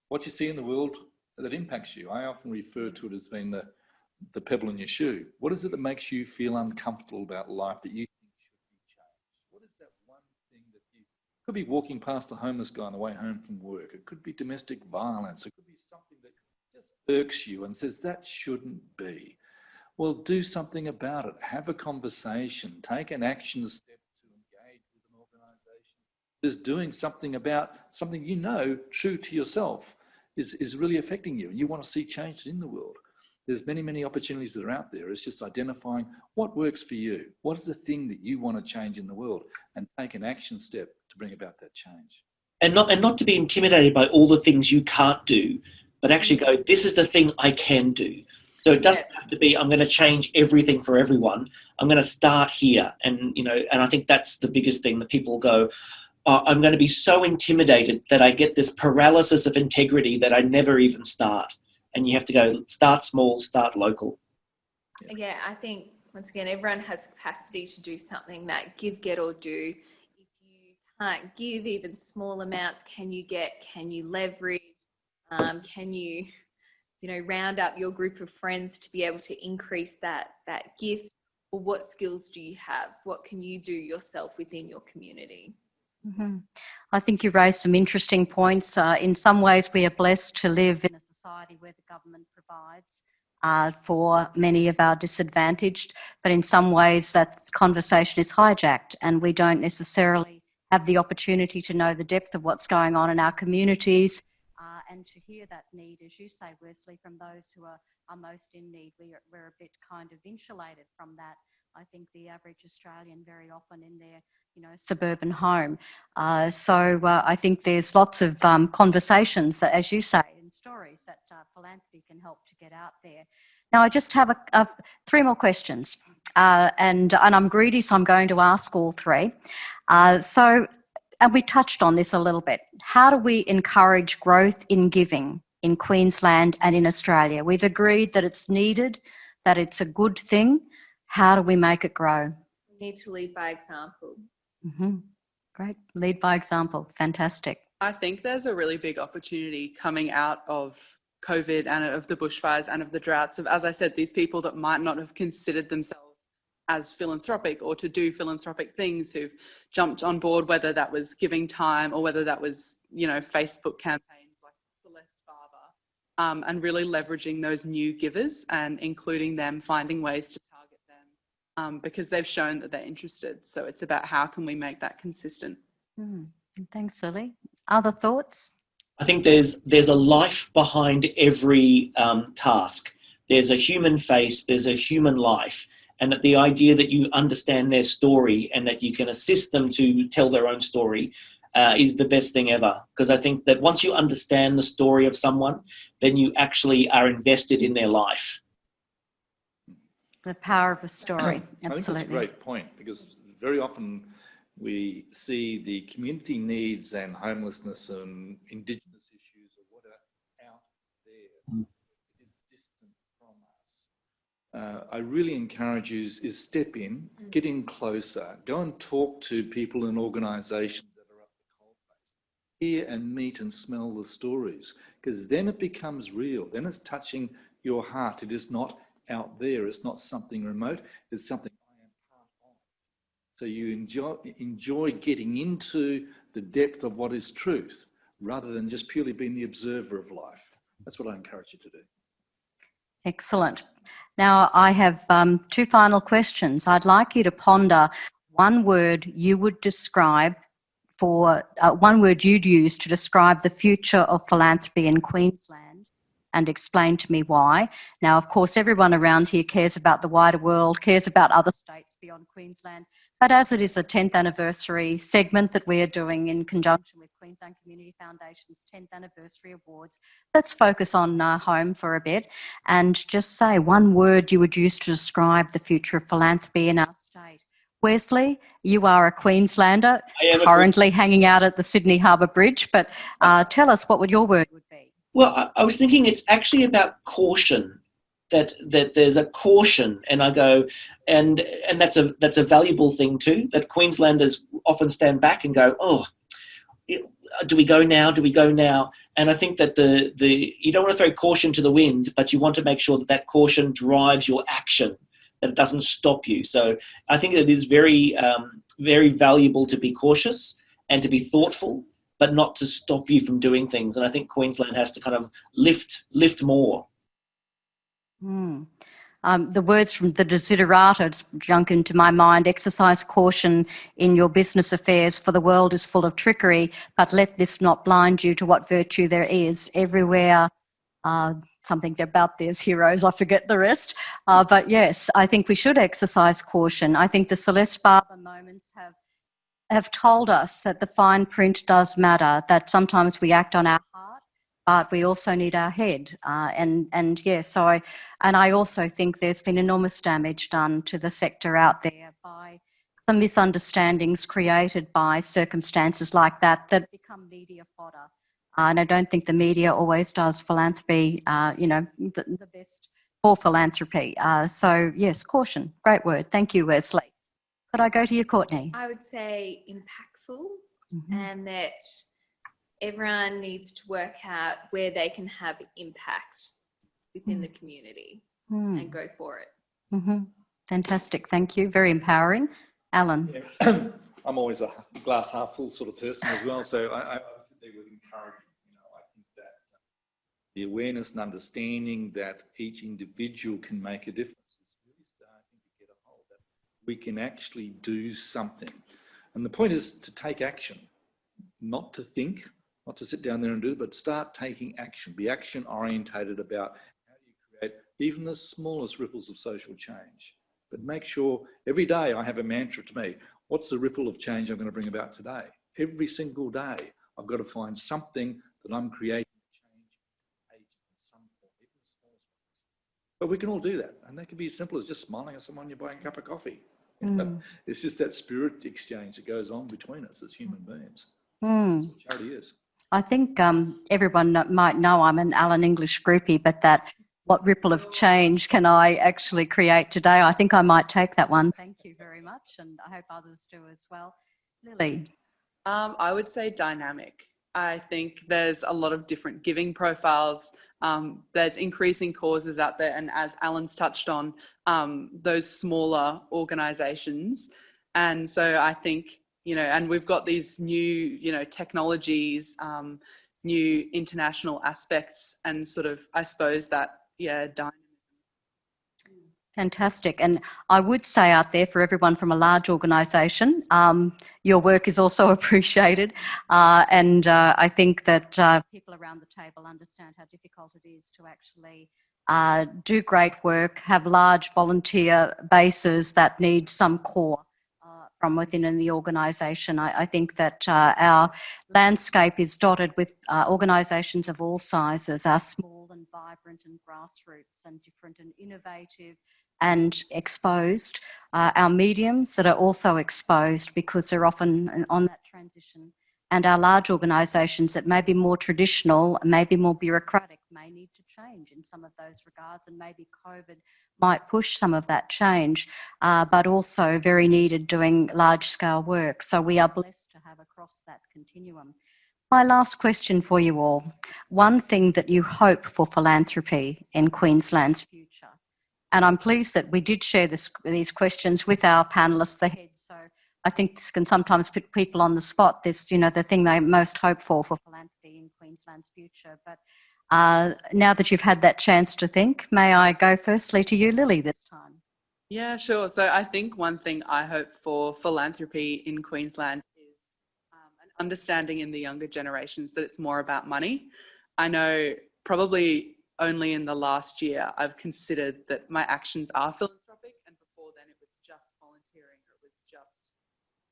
what you see in the world that impacts you. I often refer to it as being the pebble in your shoe. What is it that makes you feel uncomfortable about life that you think should be changed? What is that one thing that you could be walking past the homeless guy on the way home from work? It could be domestic violence. It could be something that just irks you and says that shouldn't be. Well, do something about it. Have a conversation. Take an action step to engage with an organisation that's doing something about something you know, true to yourself, is really affecting you. And you want to see changes in the world. There's many, many opportunities that are out there. It's just identifying what works for you. What is the thing that you want to change in the world? And take an action step to bring about that change. And not to be intimidated by all the things you can't do, but actually go, this is the thing I can do. So it doesn't have to be, I'm going to change everything for everyone. I'm going to start here. And, you know, and I think that's the biggest thing that people go, I'm going to be so intimidated that I get this paralysis of integrity that I never even start. And you have to go, start small, start local. Yeah, I think, once again, everyone has capacity to do something, that give, get or do. If you can't give even small amounts, can you leverage, can you round up your group of friends to be able to increase that gift? Or what skills do you have? What can you do yourself within your community? Mhm. I think you raised some interesting points. In some ways, we are blessed to live in a society where the government provides for many of our disadvantaged, but in some ways that conversation is hijacked and we don't necessarily have the opportunity to know the depth of what's going on in our communities and to hear that need, as you say, Wesley, from those who are most in need. We're a bit kind of insulated from that. I think the average Australian very often in their suburban home. So I think there's lots of conversations that, as you say, and stories that philanthropy can help to get out there. Now, I just have three more questions, and I'm greedy, so I'm going to ask all three. And we touched on this a little bit. How do we encourage growth in giving in Queensland and in Australia? We've agreed that it's needed, that it's a good thing. How do we make it grow? We need to lead by example. Mm-hmm. Great. Lead by example. Fantastic. I think there's a really big opportunity coming out of COVID and of the bushfires and of the droughts of, as I said, these people that might not have considered themselves as philanthropic or to do philanthropic things, who've jumped on board, whether that was giving time or whether that was, Facebook campaigns like Celeste Barber, and really leveraging those new givers and including them, finding ways to target them because they've shown that they're interested. So it's about how can we make that consistent. Thanks, Lily. Other thoughts? I think there's a life behind every task. There's a human face, there's a human life. And that the idea that you understand their story and that you can assist them to tell their own story is the best thing ever. Because I think that once you understand the story of someone, then you actually are invested in their life. The power of a story. Absolutely. I think that's a great point, because very often we see the community needs and homelessness and Indigenous issues or what are out there. It is distant from us. I really encourage you is step in, get in closer, go and talk to people and organisations that are up the coalface, hear and meet and smell the stories, because then it becomes real. Then it's touching your heart. It is not out there. It's not something remote. It's something I am part of. So you enjoy getting into the depth of what is truth, rather than just purely being the observer of life. That's what I encourage you to do. Excellent. Now, I have two final questions. I'd like you to ponder one word you would describe one word you'd use to describe the future of philanthropy in Queensland, and explain to me why. Now, of course, everyone around here cares about the wider world, cares about other states beyond Queensland, but as it is a 10th anniversary segment that we are doing in conjunction with Queensland Community Foundation's 10th anniversary awards, let's focus on home for a bit and just say one word you would use to describe the future of philanthropy in our state. Wesley, you are a Queenslander, currently hanging out at the Sydney Harbour Bridge, but tell us what your word would be. Well, I was thinking it's actually about caution. That there's a caution, and I go, and that's a valuable thing too. That Queenslanders often stand back and go, oh, do we go now? Do we go now? And I think that you don't want to throw caution to the wind, but you want to make sure that caution drives your action, that it doesn't stop you. So I think it is very, very valuable to be cautious and to be thoughtful, but not to stop you from doing things. And I think Queensland has to kind of lift more. The words from the Desiderata just junk into my mind. Exercise caution in your business affairs, for the world is full of trickery, but let this not blind you to what virtue there is. Everywhere, something about there's heroes, I forget the rest. But yes, I think we should exercise caution. I think the Celeste Barber moments have told us that the fine print does matter, that sometimes we act on our heart, but we also need our head. I also think there's been enormous damage done to the sector out there by some misunderstandings created by circumstances like that become media fodder. And I don't think the media always does philanthropy, the best for philanthropy. So yes, caution, great word. Thank you, Wesley. Could I go to you, Courtney? I would say impactful, and that everyone needs to work out where they can have impact within the community and go for it. Fantastic, thank you. Very empowering. Allan? Yeah. I'm always a glass half full sort of person as well. So I sit there with encouragement. I think that the awareness and understanding that each individual can make a difference is really starting to get a hold that we can actually do something. And the point is to take action, not to think, not to sit down there and do it, but start taking action. Be action orientated about how do you create even the smallest ripples of social change. But make sure every day I have a mantra to me. What's the ripple of change I'm going to bring about today? Every single day, I've got to find something that I'm creating change agent in some form, even the smallest ones. But we can all do that. And that can be as simple as just smiling at someone you're buying a cup of coffee. It's just that spirit exchange that goes on between us as human beings. That's what charity is. I think everyone might know I'm an Allan English groupie, but that what ripple of change can I actually create today? I think I might take that one. Thank you very much, and I hope others do as well. Lily? I would say dynamic. I think there's a lot of different giving profiles. There's increasing causes out there, and as Allan's touched on, those smaller organisations. And so I think, and we've got these new, technologies, new international aspects, and sort of, I suppose that, dynamism. Fantastic. And I would say out there for everyone from a large organisation, your work is also appreciated. And I think that people around the table understand how difficult it is to actually do great work, have large volunteer bases that need some core from within in the organisation. I think that our landscape is dotted with organisations of all sizes, our small and vibrant and grassroots and different and innovative and exposed, our mediums that are also exposed because they're often on that transition, and our large organisations that may be more traditional, maybe more bureaucratic, may need to change in some of those regards, and maybe COVID might push some of that change, but also very needed doing large-scale work. So we are blessed to have across that continuum. My last question for you all. One thing that you hope for philanthropy in Queensland's future, and I'm pleased that we did share these questions with our panellists ahead, so I think this can sometimes put people on the spot, this, the thing they most hope for philanthropy in Queensland's future. But now that you've had that chance to think, may I go firstly to you, Lily, this time? Yeah, sure. So I think one thing I hope for philanthropy in Queensland is an understanding in the younger generations that it's more about money. I know probably only in the last year I've considered that my actions are philanthropic, and before then it was just volunteering, or it was just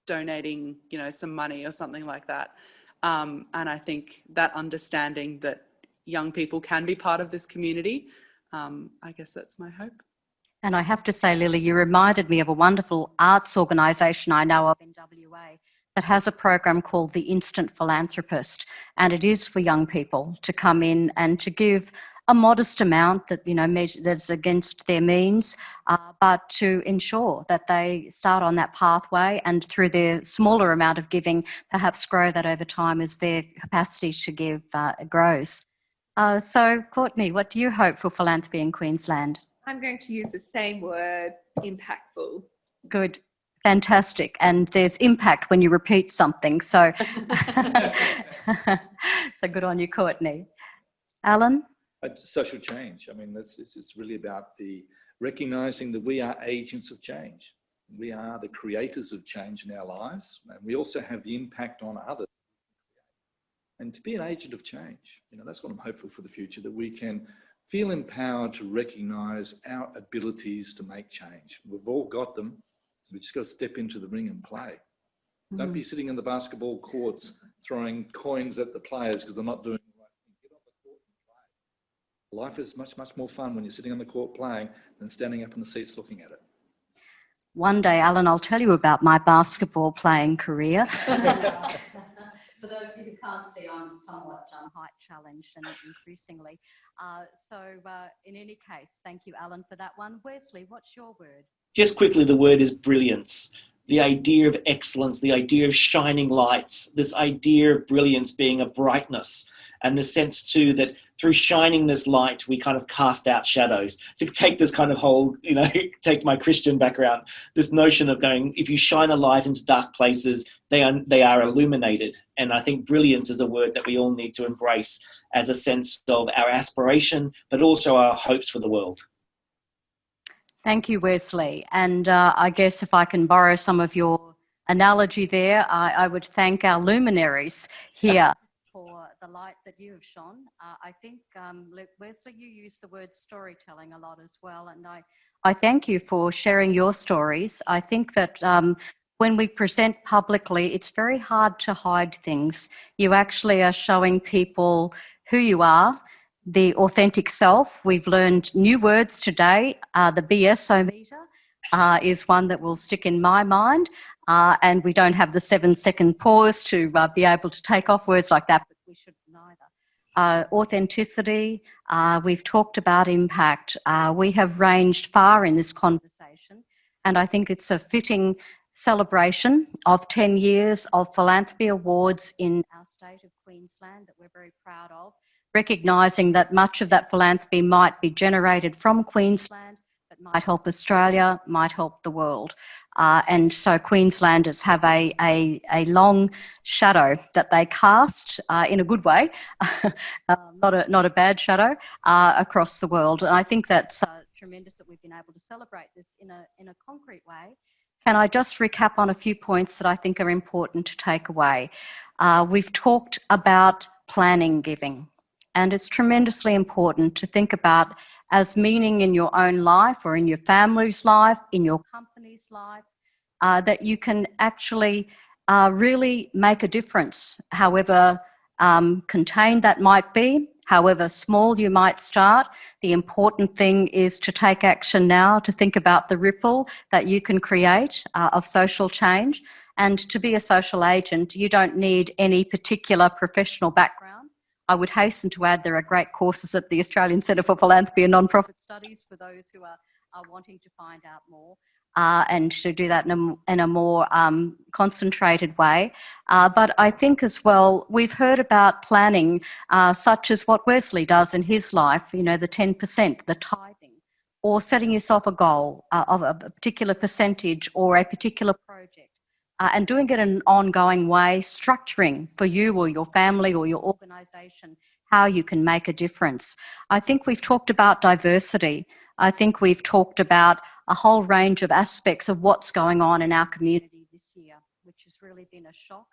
donating, some money or something like that. And I think that understanding that young people can be part of this community, I guess that's my hope. And I have to say, Lily, you reminded me of a wonderful arts organisation I know of in WA that has a program called the Instant Philanthropist, and it is for young people to come in and to give a modest amount that, that's against their means, but to ensure that they start on that pathway, and through their smaller amount of giving, perhaps grow that over time as their capacity to give grows. So, Courtney, what do you hope for philanthropy in Queensland? I'm going to use the same word, impactful. Good. Fantastic. And there's impact when you repeat something. So, so good on you, Courtney. Allan? Social change. I mean, it's really about the recognising that we are agents of change. We are the creators of change in our lives, and we also have the impact on others. And to be an agent of change, that's what I'm hopeful for the future, that we can feel empowered to recognise our abilities to make change. We've all got them. We just got to step into the ring and play. Don't be sitting in the basketball courts throwing coins at the players because they're not doing the right thing. Get on the court and play. Life is much, much more fun when you're sitting on the court playing than standing up in the seats looking at it. One day, Allan, I'll tell you about my basketball playing career. For those of you who can't see, I'm somewhat height challenged and increasingly. So in any case, thank you, Allan, for that one. Wesley, what's your word? Just quickly, the word is brilliance. the idea of excellence, the idea of shining lights, this idea of brilliance being a brightness, and the sense too that through shining this light, we kind of cast out shadows. To take this kind of whole, take my Christian background, this notion of going, if you shine a light into dark places, they are illuminated. And I think brilliance is a word that we all need to embrace as a sense of our aspiration, but also our hopes for the world. Thank you, Wesley. And I guess if I can borrow some of your analogy there, I would thank our luminaries here for the light that you have shone. I think, Wesley, you use the word storytelling a lot as well. And I thank you for sharing your stories. I think that when we present publicly, it's very hard to hide things. You actually are showing people who you are, the authentic self. We've learned new words today. The BSometer is one that will stick in my mind. And we don't have the 7-second pause to be able to take off words like that, but we shouldn't either. Authenticity, we've talked about impact. We have ranged far in this conversation, and I think it's a fitting celebration of 10 years of Philanthropy Awards in our state of Queensland that we're very proud of, recognising that much of that philanthropy might be generated from Queensland, but might help Australia, might help the world. And so Queenslanders have a long shadow that they cast in a good way, not a bad shadow, across the world. And I think that's tremendous that we've been able to celebrate this in a concrete way. Can I just recap on a few points that I think are important to take away? We've talked about planning giving. And it's tremendously important to think about as meaning in your own life or in your family's life, in your company's life, that you can actually really make a difference, however contained that might be, however small you might start. The important thing is to take action now, to think about the ripple that you can create of social change. And to be a social agent, you don't need any particular professional background. I would hasten to add there are great courses at the Australian Centre for Philanthropy and Nonprofit Studies for those who are wanting to find out more and to do that in a more concentrated way. But I think as well, we've heard about planning such as what Wesley does in his life, the 10%, the tithing, or setting yourself a goal of a particular percentage or a particular project. And doing it in an ongoing way, structuring for you or your family or your organisation how you can make a difference. I think we've talked about diversity. I think we've talked about a whole range of aspects of what's going on in our community this year, which has really been a shock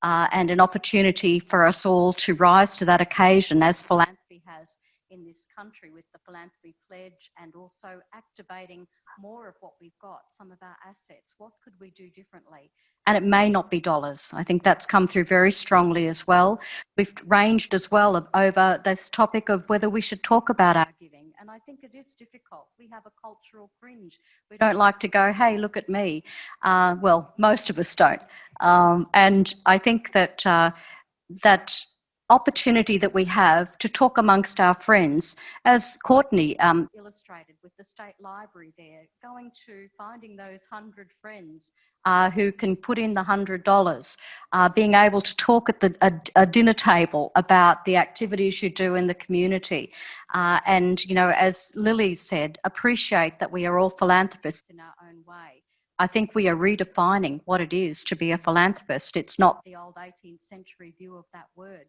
and an opportunity for us all to rise to that occasion, as philanthropy has in this country with the Philanthropy Pledge, and also activating more of what we've got, some of our assets. What could we do differently? And it may not be dollars. I think that's come through very strongly as well. We've ranged as well over this topic of whether we should talk about our giving. And I think it is difficult. We have a cultural cringe. We don't like to go, hey, look at me. Well, most of us don't. And I think that that opportunity that we have to talk amongst our friends, as Courtney illustrated with the State Library there, going to finding those 100 friends who can put in the $100, being able to talk at a dinner table about the activities you do in the community. And, as Lily said, appreciate that we are all philanthropists in our own way. I think we are redefining what it is to be a philanthropist. It's not the old 18th century view of that word.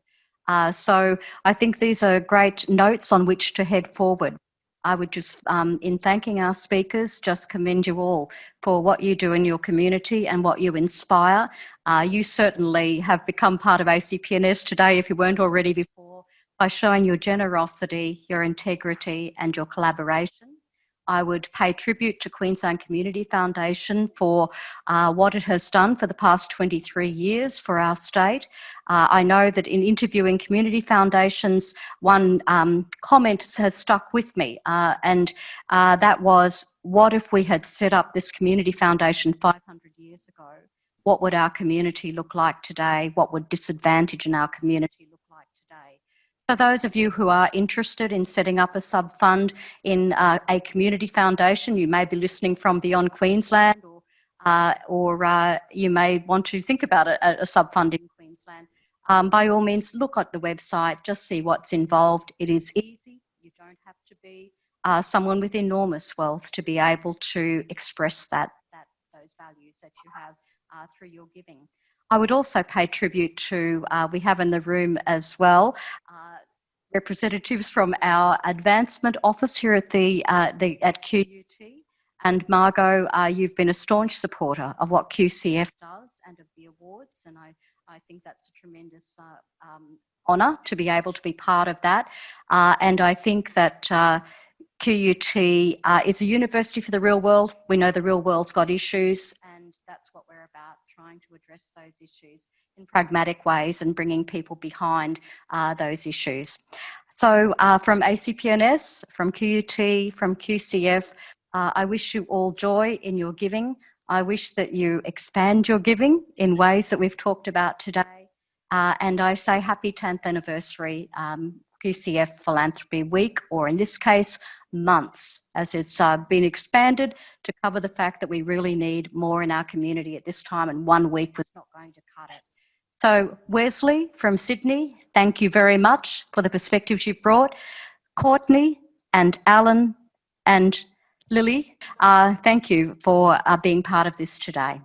So I think these are great notes on which to head forward. I would just, in thanking our speakers, just commend you all for what you do in your community and what you inspire. You certainly have become part of ACPNS today, if you weren't already before, by showing your generosity, your integrity and your collaboration. I would pay tribute to Queensland Community Foundation for what it has done for the past 23 years for our state. I know that in interviewing community foundations, one comment has stuck with me, and that was, what if we had set up this community foundation 500 years ago? What would our community look like today? What would disadvantage in our community look like today? So those of you who are interested in setting up a sub-fund in a community foundation, you may be listening from beyond Queensland, or or you may want to think about a sub-fund in Queensland. By all means, look at the website, just see what's involved. It is easy. You don't have to be someone with enormous wealth to be able to express those values that you have through your giving. I would also pay tribute to, we have in the room as well, representatives from our advancement office here at at QUT. And Margot, you've been a staunch supporter of what QCF does and of the awards, and I think that's a tremendous honour to be able to be part of that. And I think that QUT is a university for the real world. We know the real world's got issues, and that's what we're about, trying to address those issues in pragmatic ways and bringing people behind those issues. So from ACPNS, from QUT, from QCF, I wish you all joy in your giving. I wish that you expand your giving in ways that we've talked about today. And I say happy 10th anniversary QCF Philanthropy Week, or in this case, months, as it's been expanded to cover the fact that we really need more in our community at this time, and 1 week was not going to cut it. So Wesley from Sydney, thank you very much for the perspectives you've brought. Courtney and Allan and Lily, thank you for being part of this today.